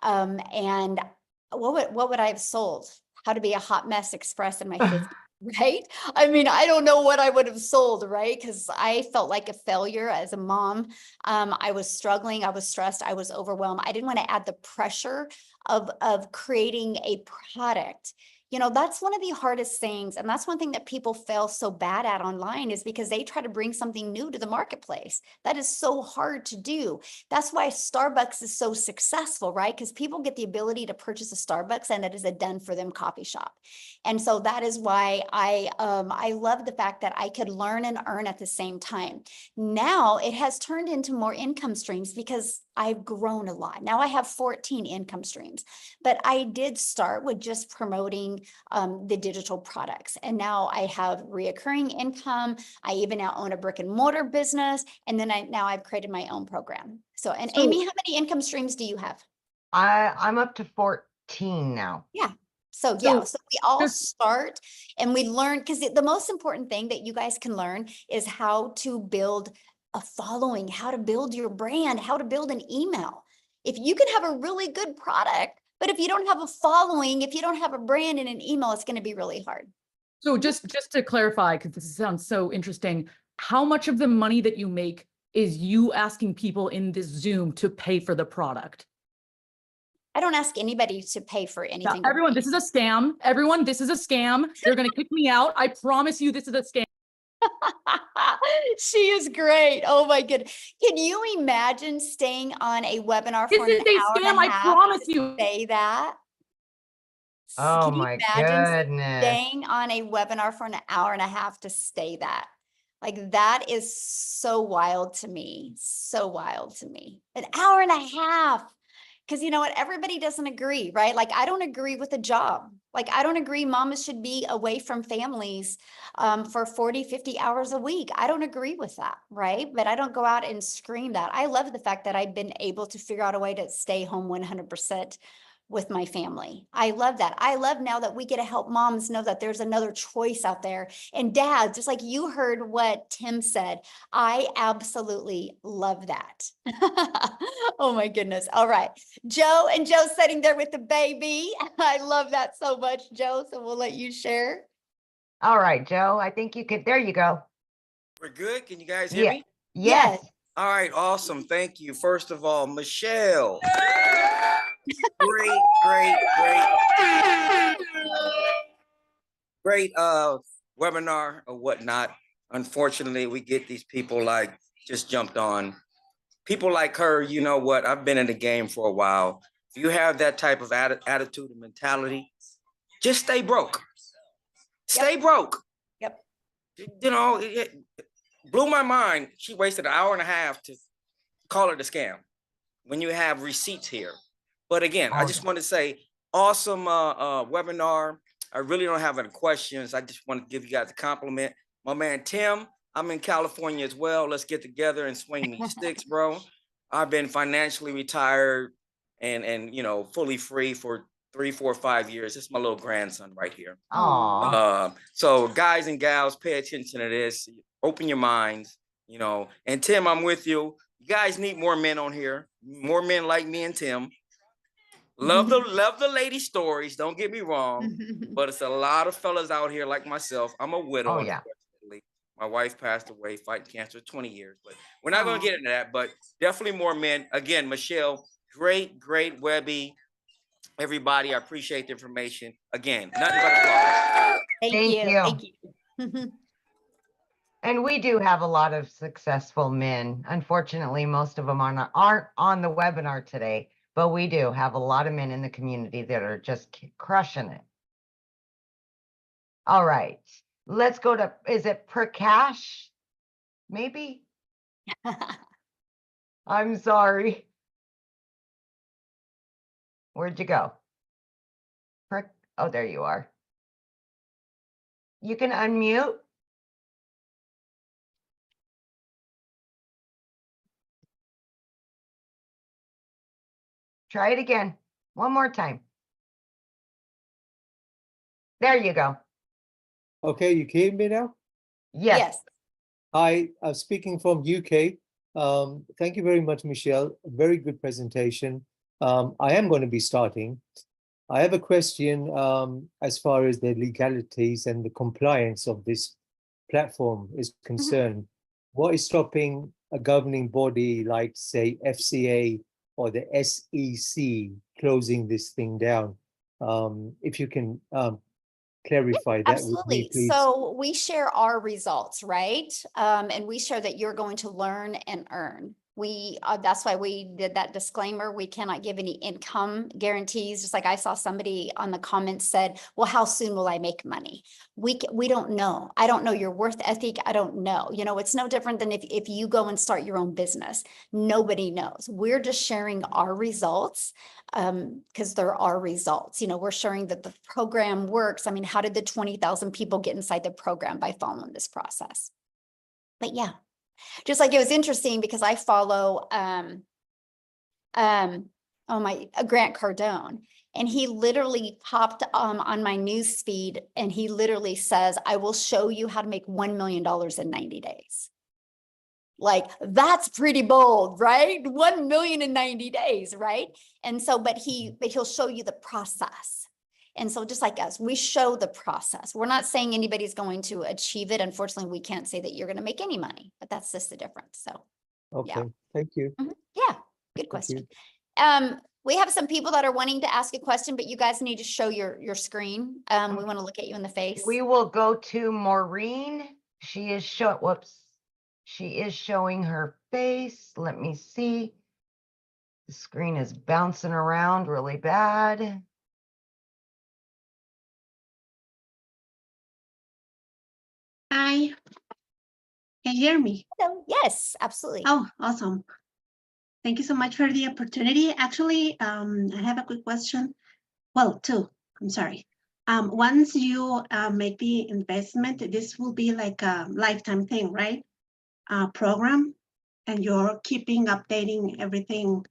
And what would I have sold? How to be a hot mess express in my 50s, right? I mean, I don't know what I would have sold, right? Because I felt like a failure as a mom. I was struggling. I was stressed. I was overwhelmed. I didn't want to add the pressure of creating a product. You know, that's one of the hardest things. And that's one thing that people fail so bad at online, is because they try to bring something new to the marketplace. That is so hard to do. That's why Starbucks is so successful, right? Because people get the ability to purchase a Starbucks, and it is a done for them coffee shop. And so that is why I love the fact that I could learn and earn at the same time. Now it has turned into more income streams, because I've grown a lot. Now I have 14 income streams, but I did start with just promoting the digital products. And now I have reoccurring income. I even now own a brick and mortar business. And then now I've created my own program. So, Amy, how many income streams do you have? I'm up to 14 now. Yeah. So yeah, so we all start and we learn, because the most important thing that you guys can learn is how to build a following, how to build your brand, how to build an email. If you can have a really good product, but if you don't have a following, if you don't have a brand and an email, it's going to be really hard. So just to clarify, because this sounds so interesting, how much of the money that you make is you asking people in this Zoom to pay for the product? I don't ask anybody to pay for anything. Yeah, everyone, this is a scam. Everyone, this is a scam. They're going to kick me out. I promise you this is a scam. She is great. Oh my goodness. Can you imagine staying on a webinar for This is an a hour scam, and a I half promise to you. say that? Oh Can you my imagine goodness. staying on a webinar for an hour and a half to say that? Like, that is so wild to me. So wild to me. An hour and a half. Because you know what, everybody doesn't agree, right? Like, I don't agree with a job. Like, I don't agree mamas should be away from families for 40, 50 hours a week. I don't agree with that, right? But I don't go out and scream that. I love the fact that I've been able to figure out a way to stay home 100% with my family. I love that. I love now that we get to help moms know that there's another choice out there. And dads, just like you heard what Tim said, I absolutely love that. Oh my goodness. All right. Joe, and Joe's sitting there with the baby. I love that so much, Joe. So we'll let you share. All right, Joe, I think you could, there you go. We're good. Can you guys hear me? Yes. All right. Awesome. Thank you. First of all, Michelle. Great webinar or whatnot. Unfortunately, we get these people like just jumped on. People like her, you know what? I've been in the game for a while. If you have that type of attitude and mentality, just stay broke. Stay broke. Yep. You know, it blew my mind. She wasted an hour and a half to call it a scam. when you have receipts here. But again, I Oh, just yeah. want to say, awesome webinar. I really don't have any questions. I just want to give you guys a compliment. My man Tim, I'm in California as well. Let's get together and swing these sticks, bro. I've been financially retired and you know, fully free for 3, 4, 5 years. This is my little grandson right here. Aw. So guys and gals, pay attention to this. Open your minds, you know. And Tim, I'm with you. You guys need more men on here. More men like me and Tim. Love the lady stories. Don't get me wrong, but it's a lot of fellas out here like myself. I'm a widow, Oh, yeah. unfortunately. My wife passed away fighting cancer 20 years, but we're not going to get into that. But definitely more men. Again, Michelle, great Webby. Everybody, I appreciate the information. Again, nothing but applause. Thank you. you. Thank you. And we do have a lot of successful men. Unfortunately, most of them aren't on the webinar today, but we do have a lot of men in the community that are just crushing it. All right, let's go to, is it Prakash? Maybe? I'm sorry. Where'd you go? Oh, there you are. You can unmute. Try it again. One more time. There you go. Okay, you can hear me now? Yes. Hi, I'm speaking from UK. Thank you very much, Michelle. Very good presentation. I am going to be starting. I have a question as far as the legalities and the compliance of this platform is concerned. What is stopping a governing body like, say, FCA or the SEC closing this thing down? If you can clarify that with me, Absolutely. please. So we share our results, right? And we share that you're going to learn and earn. That's why we did that disclaimer. We cannot give any income guarantees. Just like I saw somebody on the comments said, well, how soon will I make money? We don't know. I don't know your worth ethic. I don't know. You know, it's no different than if you go and start your own business. Nobody knows. We're just sharing our results because there are results. You know, we're sharing that the program works. I mean, how did the 20,000 people get inside the program? By following this process? But yeah. Just like it was interesting because I follow Grant Cardone, and he literally popped on my news feed and he literally says, I will show you how to make $1 million in 90 days. Like, that's pretty bold, right? 1 million in 90 days, right? And so, but he'll show you the process. And so just like us, we show the process. We're not saying anybody's going to achieve it. Unfortunately, we can't say that you're going to make any money, but that's just the difference. So, Okay, yeah. thank you. Yeah, good question. We have some people that are wanting to ask a question, but you guys need to show your screen. We want to look at you in the face. We will go to Maureen. She is showing her face. Let me see. The screen is bouncing around really bad. Hi, can you hear me? Hello. Yes, absolutely. Oh, awesome. Thank you so much for the opportunity. Actually, I have a quick question. Well, two, I'm sorry. Once you make the investment, this will be like a lifetime thing, right? Program, and you're keeping updating everything.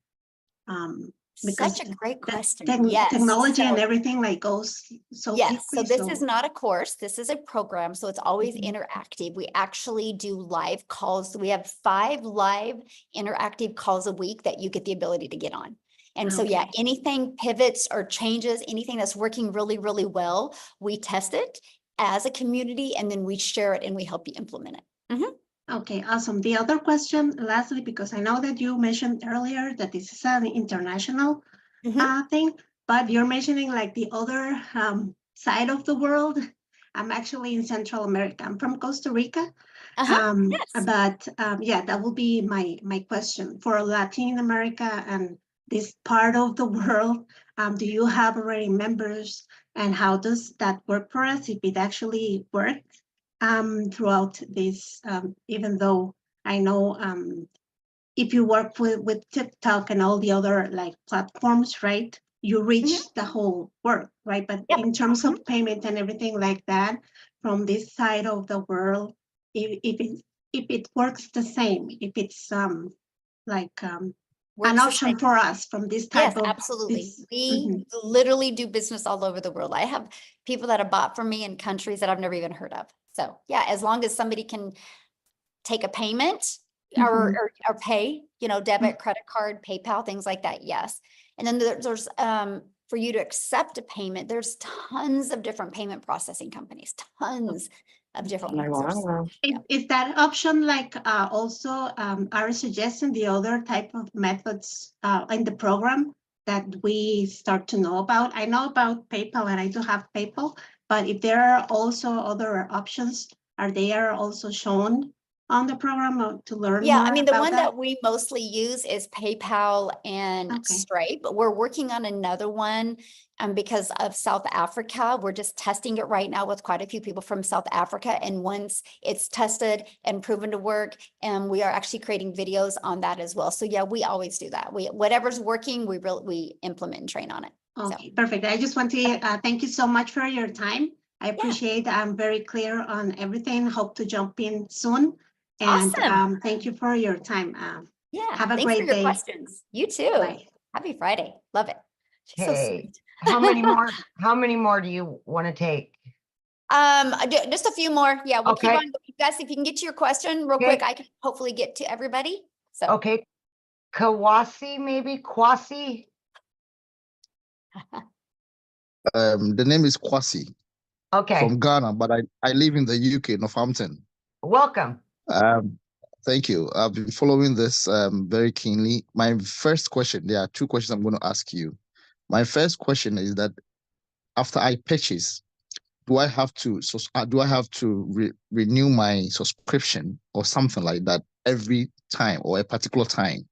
Because Such a great question. technology and So- everything like goes so Yes, so quickly. this is not a course, this is a program, so it's always interactive. We actually do live calls. We have 5 live interactive calls a week that you get the ability to get on. And so, yeah, anything pivots or changes, anything that's working really, really well, we test it as a community and then we share it and we help you implement it. Okay, awesome. The other question, lastly, because I know that you mentioned earlier that this is an international thing, but you're mentioning like the other side of the world. I'm actually in Central America. I'm from Costa Rica. But yeah, that will be my question for Latin America and this part of the world. Do you have already members, and how does that work for us if it actually worked throughout this, even though I know if you work with TikTok and all the other like platforms, right? You reach the whole world, right? But in terms of payment and everything like that, from this side of the world, if it works the same, if it's like an Works the option same. for us from this Yes, type of absolutely. this. We literally do business all over the world. I have people that have bought from me in countries that I've never even heard of. So yeah, as long as somebody can take a payment or pay, you know, debit, credit card, PayPal, things like that. Yes. And then there's for you to accept a payment, there's tons of different payment processing companies, tons of different ones. Is that option like also are suggesting the other type of methods in the program that we start to know about? I know about PayPal and I do have PayPal, but if there are also other options, are they also shown on the program to learn Yeah, more I mean, the about one that we mostly use is PayPal and Stripe, but we're working on another one because of South Africa. We're just testing it right now with quite a few people from South Africa. And once it's tested and proven to work, and we are actually creating videos on that as well. So yeah, we always do that. Whatever's working, we implement and train on it. Okay, perfect. I just want to thank you so much for your time. I appreciate I'm very clear on everything. Hope to jump in soon. And Awesome. Thank you for your time. Yeah, have a thanks great for your day. questions. You too. Bye. Happy Friday. Love it. She's so sweet. How many more? How many more do you want to take? Just a few more. Yeah, we'll keep Okay. on. You guys, if you can get to your question real quick, I can hopefully get to everybody. So Okay. Kawasi, maybe Kwasi. The name is Kwasi. Okay. From Ghana, but I live in the UK, Northampton. Welcome. Thank you. I've been following this very keenly. My first question, there are two questions I'm going to ask you. My first question is that after I purchase, do I have to renew my subscription or something like that every time or a particular time?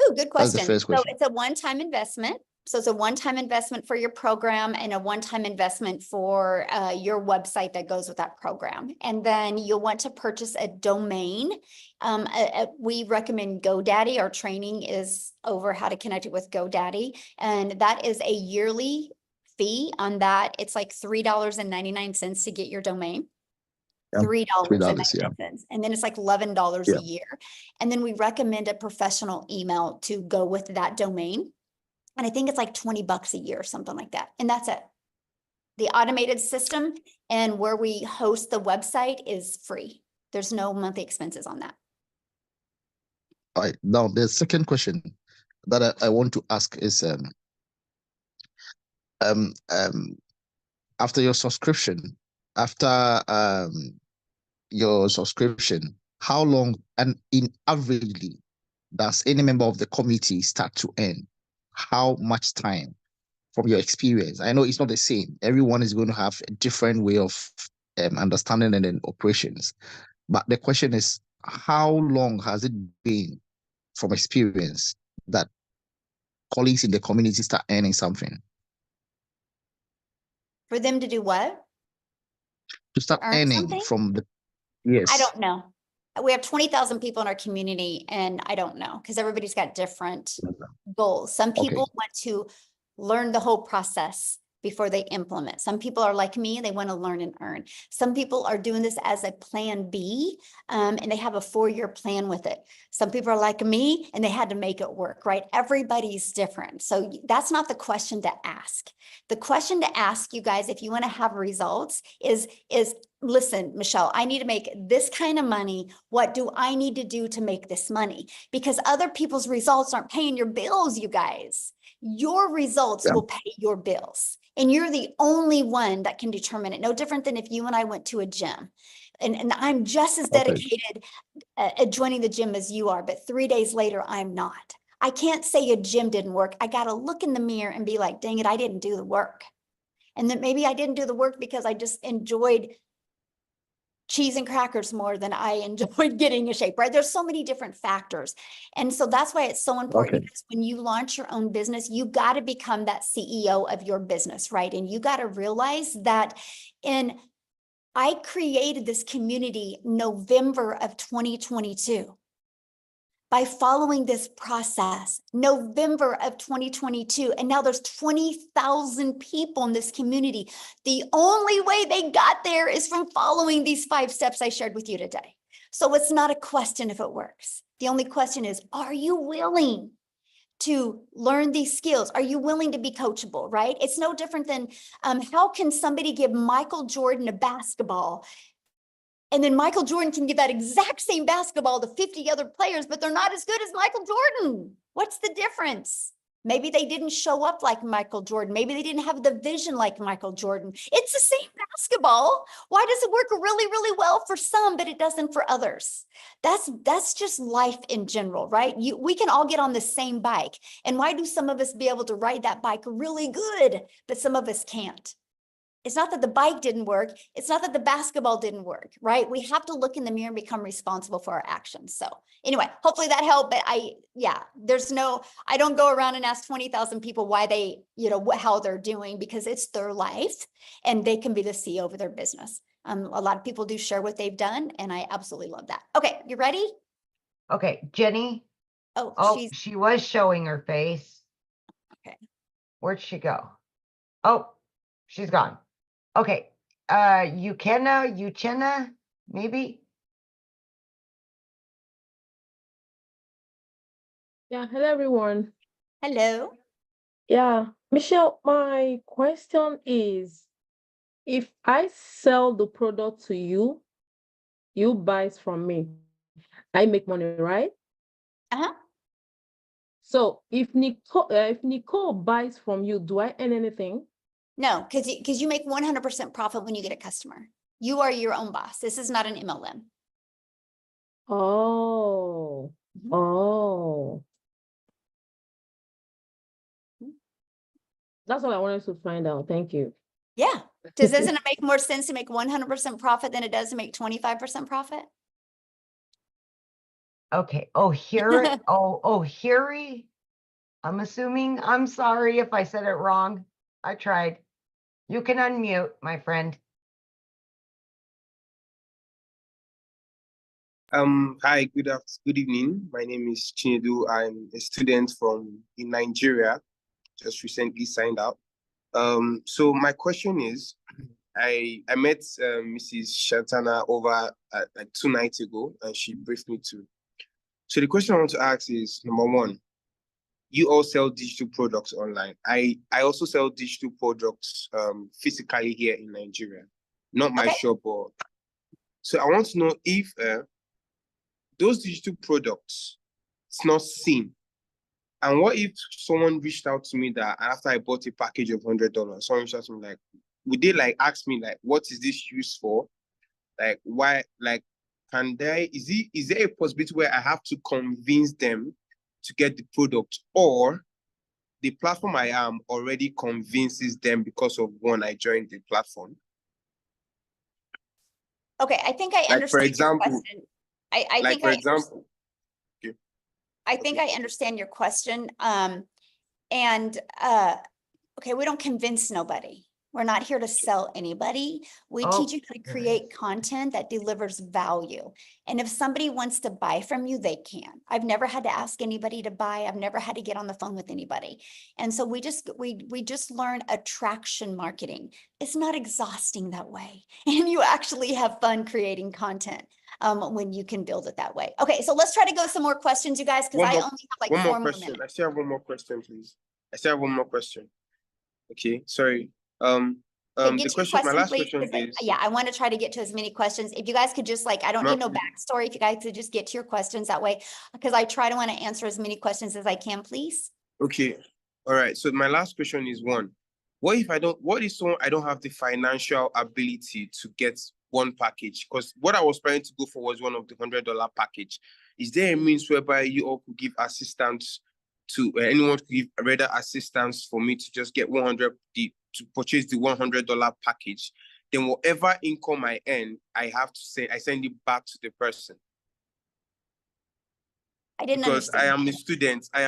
Ooh, good question. That's the first question. So it's a one-time investment. So it's a one-time investment for your program and a one-time investment for your website that goes with that program. And then you'll want to purchase a domain. We recommend GoDaddy. Our training is over how to connect it with GoDaddy. And that is a yearly fee on that. It's like $3.99 to get your domain. $3.99. And then it's like $11 a year. And then we recommend a professional email to go with that domain. And I think it's like $20 a year or something like that. And that's it. The automated system and where we host the website is free. There's no monthly expenses on that. All right. Now, the second question that I want to ask is after your subscription, how long and in averagely does any member of the committee start to earn? How much time from your experience? I know it's not the same. Everyone is going to have a different way of understanding and then operations. But the question is, how long has it been from experience that colleagues in the community start earning something? For them to do what? To start earning from the, yes. I don't know. We have 20,000 people in our community and I don't know because everybody's got different goals. Some people want to learn the whole process before they implement. Some people are like me and they want to learn and earn. Some people are doing this as a plan B and they have a 4-year plan with it. Some people are like me and they had to make it work, right? Everybody's different. So that's not the question to ask. The question to ask you guys, if you want to have results is listen, Michelle, I need to make this kind of money. What do I need to do to make this money? Because other people's results aren't paying your bills, you guys. Your results will pay your bills. And you're the only one that can determine it. No different than if you and I went to a gym. And I'm just as dedicated at joining the gym as you are, but 3 days later, I'm not. I can't say a gym didn't work. I got to look in the mirror and be like, dang it, I didn't do the work. And then maybe I didn't do the work because I just enjoyed cheese and crackers more than I enjoyed getting in shape, right? There's so many different factors. And so that's why it's so important because when you launch your own business, you got to become that CEO of your business, right? And you got to realize that I created this community November of 2022. by following this process, November of 2022, and now there's 20,000 people in this community. The only way they got there is from following these 5 steps I shared with you today. So it's not a question if it works. The only question is, are you willing to learn these skills? Are you willing to be coachable, right? It's no different than how can somebody give Michael Jordan a basketball, and then Michael Jordan can give that exact same basketball to 50 other players, but they're not as good as Michael Jordan. What's the difference? Maybe they didn't show up like Michael Jordan. Maybe they didn't have the vision like Michael Jordan. It's the same basketball. Why does it work really, really well for some, but it doesn't for others? That's just life in general, right? We can all get on the same bike. And why do some of us be able to ride that bike really good, but some of us can't? It's not that the bike didn't work. It's not that the basketball didn't work, right? We have to look in the mirror and become responsible for our actions. So anyway, hopefully that helped. But I don't go around and ask 20,000 people why they, how they're doing, because it's their life and they can be the CEO of their business. A lot of people do share what they've done, and I absolutely love that. Okay, you ready? Okay, Jenny. Oh, she was showing her face. Okay. Where'd she go? Oh, she's gone. Okay, Uchenna, maybe? Yeah, hello everyone. Hello. Yeah, Michelle, my question is, if I sell the product to you, you buy it from me, I make money, right? Uh-huh. So if Nicole buys from you, do I earn anything? No, because you make 100% profit when you get a customer. You are your own boss. This is not an MLM. Oh, oh. That's what I wanted to find out. Thank you. Yeah. Doesn't it make more sense to make 100% profit than it does to make 25% profit? Okay. Oh, here. Hiri. I'm assuming. I'm sorry if I said it wrong. I tried. You can unmute, my friend. Hi, good evening. My name is Chinedu. I'm a student in Nigeria, just recently signed out. So my question is, I met Mrs. Shantana over like 2 nights ago, and she briefed me too. So the question I want to ask is, number one, you all sell digital products online. I also sell digital products physically here in Nigeria, not my shop. So I want to know if those digital products, it's not seen. And what if someone reached out to me that after I bought a package of $100, someone reached out to me like, would they like ask me like, what is this used for? Like, why, like, is there a possibility where I have to convince them to get the product, or the platform I am already convinces them because of one, I joined the platform? Okay, I think I understand your question. I think I understand your question. Okay, we don't convince nobody. We're not here to sell anybody. We teach you how to create content that delivers value. And if somebody wants to buy from you, they can. I've never had to ask anybody to buy. I've never had to get on the phone with anybody. And so we just learn attraction marketing. It's not exhausting that way. And you actually have fun creating content when you can build it that way. Okay, so let's try to go some more questions, you guys, because I only have like 4 more minutes. I still have one more question, please. I still have one more question. Okay, sorry. The question, my last question is, yeah, I want to try to get to as many questions. If you guys could just I don't need no backstory. If you guys could just get to your questions that way, because I want to answer as many questions as I can, please. Okay. All right. So my last question is one, what if I don't have the financial ability to get one package? Because what I was planning to go for was one of the $100 package. Is there a means whereby you all could give assistance to anyone could give rather assistance for me to just get to purchase the $100 package? Then whatever income I earn, I send it back to the person. I didn't because understand. I am a student and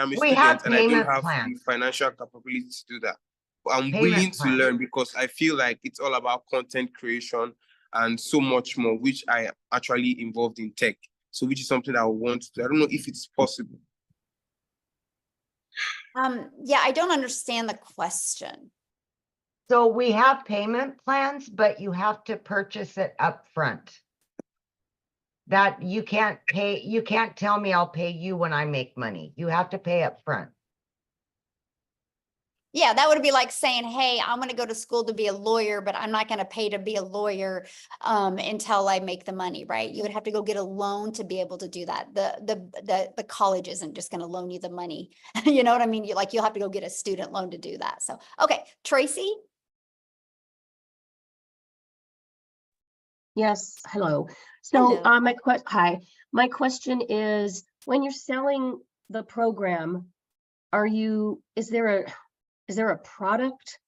I don't have the financial capability to do that. But I'm willing to learn because I feel like it's all about content creation and so much more, which I am actually involved in tech. So which is something I want to do. I don't know if it's possible. Yeah, I don't understand the question. So we have payment plans, but you have to purchase it up front. That you can't tell me I'll pay you when I make money. You have to pay up front. Yeah, that would be like saying, hey, I'm going to go to school to be a lawyer, but I'm not going to pay to be a lawyer until I make the money, right? You would have to go get a loan to be able to do that. The college isn't just going to loan you the money. You know what I mean? You'll have to go get a student loan to do that. So, okay, Tracy? Yes, hello. So Hello. my question is, when you're selling the program, is there a product,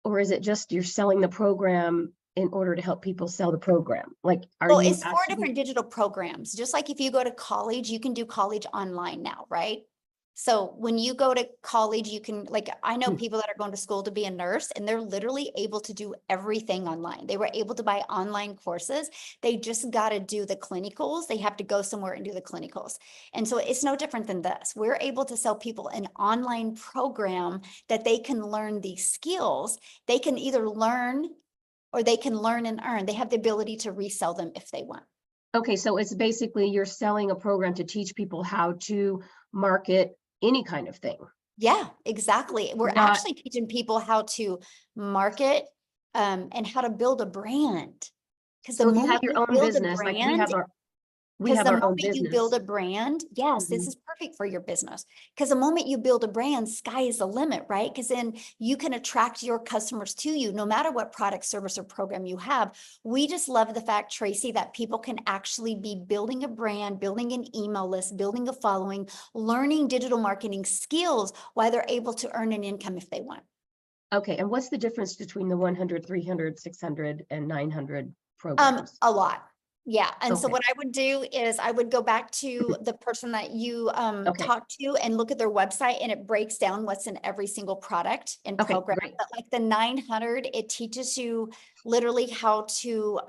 or is it just you're selling the program in order to help people sell the program? Like, Well, it's 4 different digital programs. Just like if you go to college, you can do college online now, right? So when you go to college, you can, like, I know people that are going to school to be a nurse, and they're literally able to do everything online. They were able to buy online courses. They just got to do the clinicals. They have to go somewhere and do the clinicals. And so it's no different than this. We're able to sell people an online program that they can learn these skills. They can either learn or they can learn and earn. They have the ability to resell them if they want. Okay, so it's basically you're selling a program to teach people how to market any kind of thing. Yeah, exactly. We're actually teaching people how to market and how to build a brand. Because the So if you moment have your you own build a business, like we brand, have our own you build business. a brand, yes, this is perfect for your business. Because the moment you build a brand, sky is the limit, right? Because then you can attract your customers to you, no matter what product, service, or program you have. We just love the fact, Tracy, that people can actually be building a brand, building an email list, building a following, learning digital marketing skills while they're able to earn an income if they want. Okay, and what's the difference between the 100, 300, 600, and 900 programs? A lot. Yeah. And so Okay. what I would do is I would go back to the person that you talked to and look at their website, and it breaks down what's in every single product and program. But like the 900, it teaches you literally how to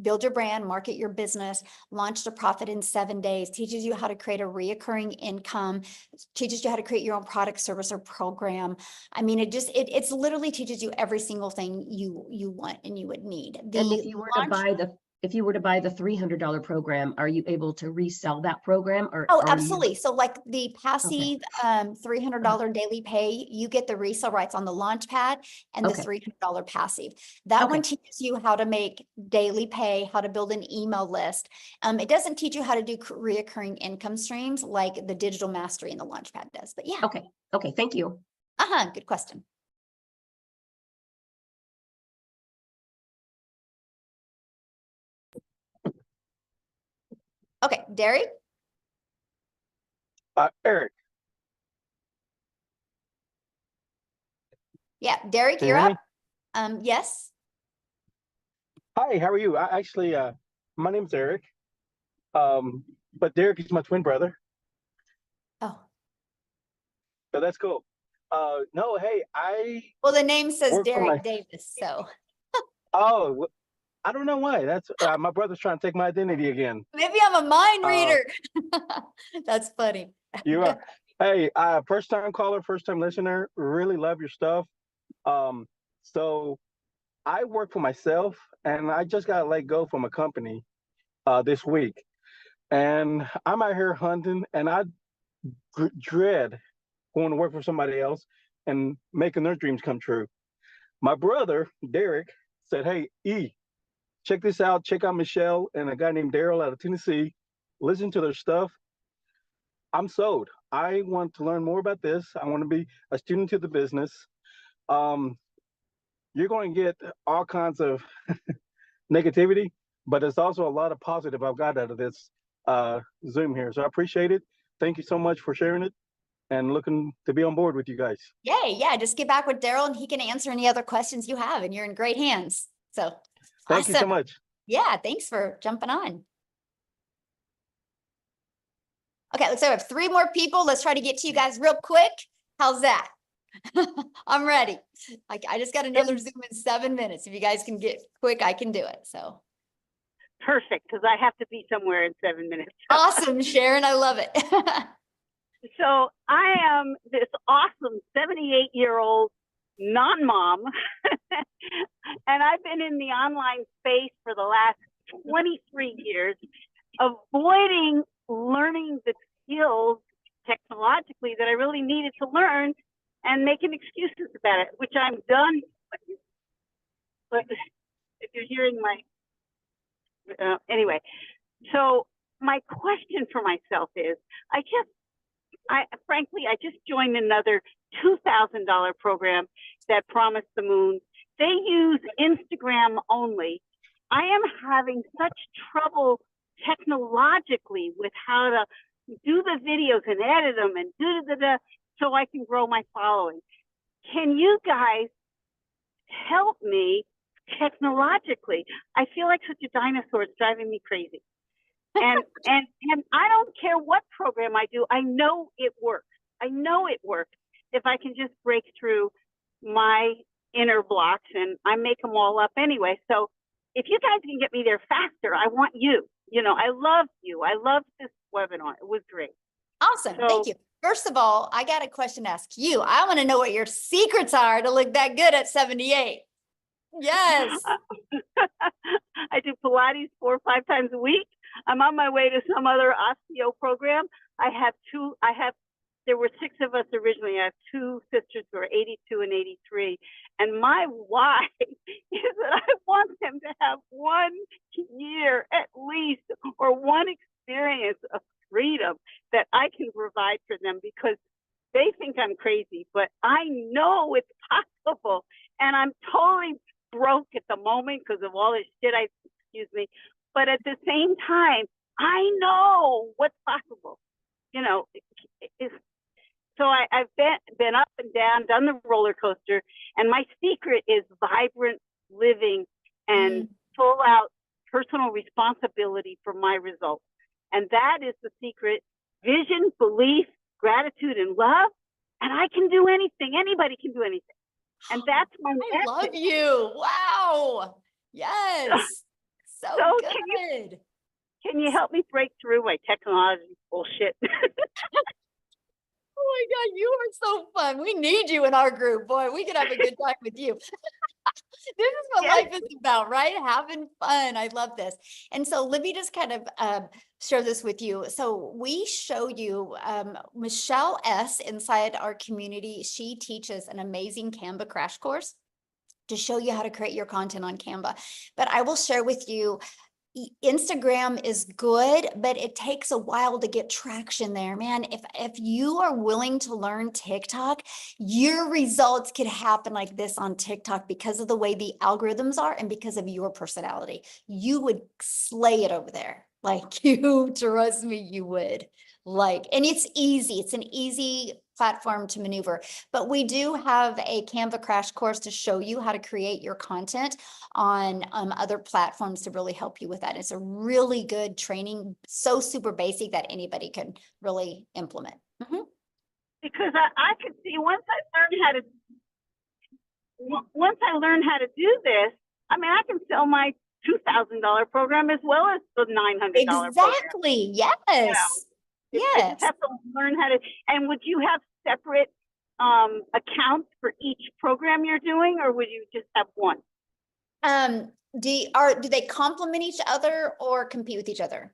build your brand, market your business, launch to profit in 7 days, teaches you how to create a reoccurring income, teaches you how to create your own product, service, or program. I mean, it's literally teaches you every single thing you want and you would need. And if you were to buy the $300 program, are you able to resell that program? Or absolutely. So like the passive $300 daily pay, you get the resale rights on the launch pad and the $300 passive. That one teaches you how to make daily pay, how to build an email list. It doesn't teach you how to do reoccurring income streams like the digital mastery and the launch pad does, but yeah. Okay, thank you. Good question. Okay, Derek? Eric. Yeah, Derek, Can you you're hear up. Yes. Hi, how are you? My name's Eric. But Derek is my twin brother. Oh. So that's cool. No, hey, well, the name says Derek Davis, so. Oh, I don't know why. That's my brother's trying to take my identity again. Maybe I'm a mind reader. That's funny. You are. Hey, first time caller, first time listener. Really love your stuff. So I work for myself, and I just got let go from a company this week, and I'm out here hunting, and I dread going to work for somebody else and making their dreams come true. My brother Derek said, "Hey, check this out. Check out Michelle and a guy named Daryl out of Tennessee. Listen to their stuff. I'm sold. I want to learn more about this. I want to be a student to the business. You're going to get all kinds of negativity, but it's also a lot of positive I've got out of this Zoom here. So I appreciate it. Thank you so much for sharing it and looking to be on board with you guys." Yay, yeah, just get back with Daryl and he can answer any other questions you have, and you're in great hands. So thank you so much. Yeah, thanks for jumping on. Okay, so I have 3 more people. Let's try to get to you guys real quick. How's that? I'm ready. I just got another Zoom in 7 minutes. If you guys can get quick, I can do it. So Perfect, because I have to be somewhere in 7 minutes. Awesome, Sharon. I love it. So I am this awesome 78-year-old non-mom, and I've been in the online space for the last 23 years, avoiding learning the skills technologically that I really needed to learn and making excuses about it, which I'm done. But if you're hearing my, anyway, so my question for myself is, frankly, I just joined another $2,000 program that promised the moon. They use Instagram only. I am having such trouble technologically with how to do the videos and edit them and so I can grow my following. Can you guys help me technologically? I feel like such a dinosaur. It's driving me crazy. And I don't care what program I do. I know it works. I know it works if I can just break through my inner blocks, and I make them all up anyway. So if you guys can get me there faster, I want you. You know, I love you. I love this webinar. It was great. Awesome. So, thank you. First of all, I got a question to ask you. I want to know what your secrets are to look that good at 78. Yes. I do Pilates 4 or 5 times a week. I'm on my way to some other osteo program. There were 6 of us originally. I have 2 sisters who are 82 and 83. And my why is that I want them to have 1 year at least, or 1 experience of freedom that I can provide for them, because they think I'm crazy, but I know it's possible. And I'm totally broke at the moment because of all this shit excuse me. But at the same time, I know what's possible. You know, so I've been up and down, done the roller coaster, and my secret is vibrant living and full out personal responsibility for my results. And that is the secret: vision, belief, gratitude, and love. And I can do anything. Anybody can do anything. And that's my I love you. Wow. Yes. So good. Can you help me break through my technology bullshit? Oh my God, you are so fun. We need you in our group. Boy, we could have a good time with you. This is what life is about, right? Having fun. I love this. And so let me just kind of share this with you. So we show you Michelle S. inside our community. She teaches an amazing Canva crash course to show you how to create your content on Canva. But I will share with you, Instagram is good, but it takes a while to get traction there, man. If you are willing to learn TikTok, your results could happen like this on TikTok because of the way the algorithms are and because of your personality. You would slay it over there. Like, you trust me, you would. And it's easy. It's an easy platform to maneuver, but we do have a Canva crash course to show you how to create your content on other platforms to really help you with that. It's a really good training, so super basic that anybody can really implement. Because I could see once I learn how to do this, I mean, I can sell my $2,000 program as well as the $900 program. Exactly. Yes. You know, I just have to learn how to. And would you have separate accounts for each program you're doing, or would you just have one? Do they complement each other or compete with each other?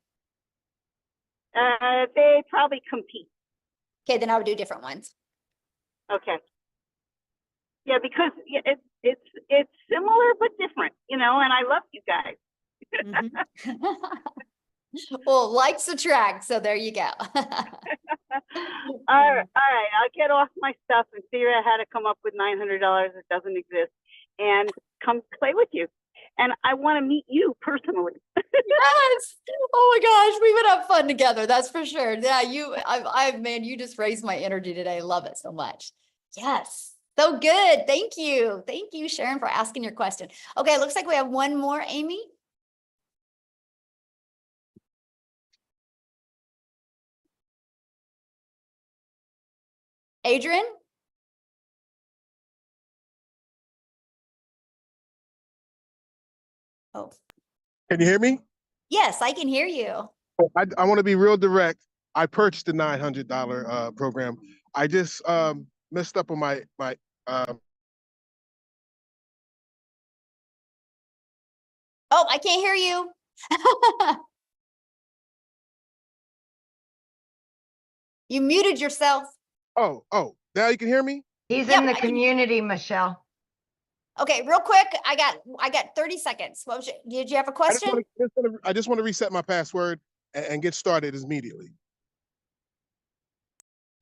They probably compete. Okay, then I would do different ones. Okay. Yeah, because it's similar but different, you know, and I love you guys. Well, likes attract, so there you go. All right, I'll get off my stuff and figure out how to come up with $900 that doesn't exist and come play with you. And I want to meet you personally. Yes. Oh my gosh, we would have fun together. That's for sure. Yeah, man, you just raised my energy today. Love it so much. Yes. So good. Thank you. Thank you, Sharon, for asking your question. Okay, looks like we have one more, Amy. Adrian? Oh. Can you hear me? Yes, I can hear you. I want to be real direct. I purchased the $900 program. I just messed up on my Oh, I can't hear you. You muted yourself. oh, now you can hear me? He's Yep, in the I can- community, Michelle. Okay, real quick, I got 30 seconds. What was did you have a question? I just want to reset my password and get started immediately.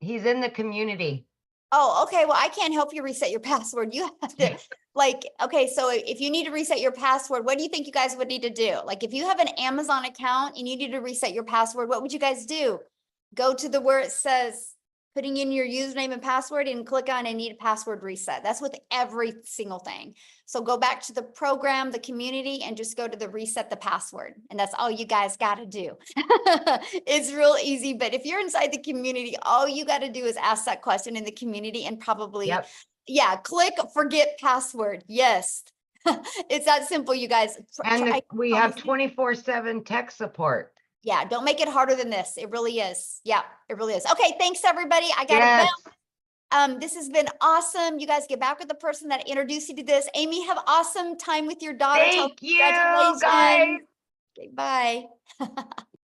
He's in the community. Oh, okay. Well, I can't help you reset your password. You have to okay, so if you need to reset your password, what do you think you guys would need to do? Like if you have an Amazon account and you need to reset your password, what would you guys do? Go to where it says putting in your username and password and click on I need a password reset. That's with every single thing. So go back to the program, the community, and just go to the reset the password. And that's all you guys got to do. It's real easy. But if you're inside the community, all you got to do is ask that question in the community and probably, yeah, click forget password. Yes. It's that simple, you guys. And we have 24/7 tech support. Yeah, don't make it harder than this. It really is. Yeah, it really is. Okay, thanks everybody. I got to bounce. This has been awesome. You guys get back with the person that introduced you to this. Amy, have awesome time with your daughter. Thank you, guys. Okay, bye.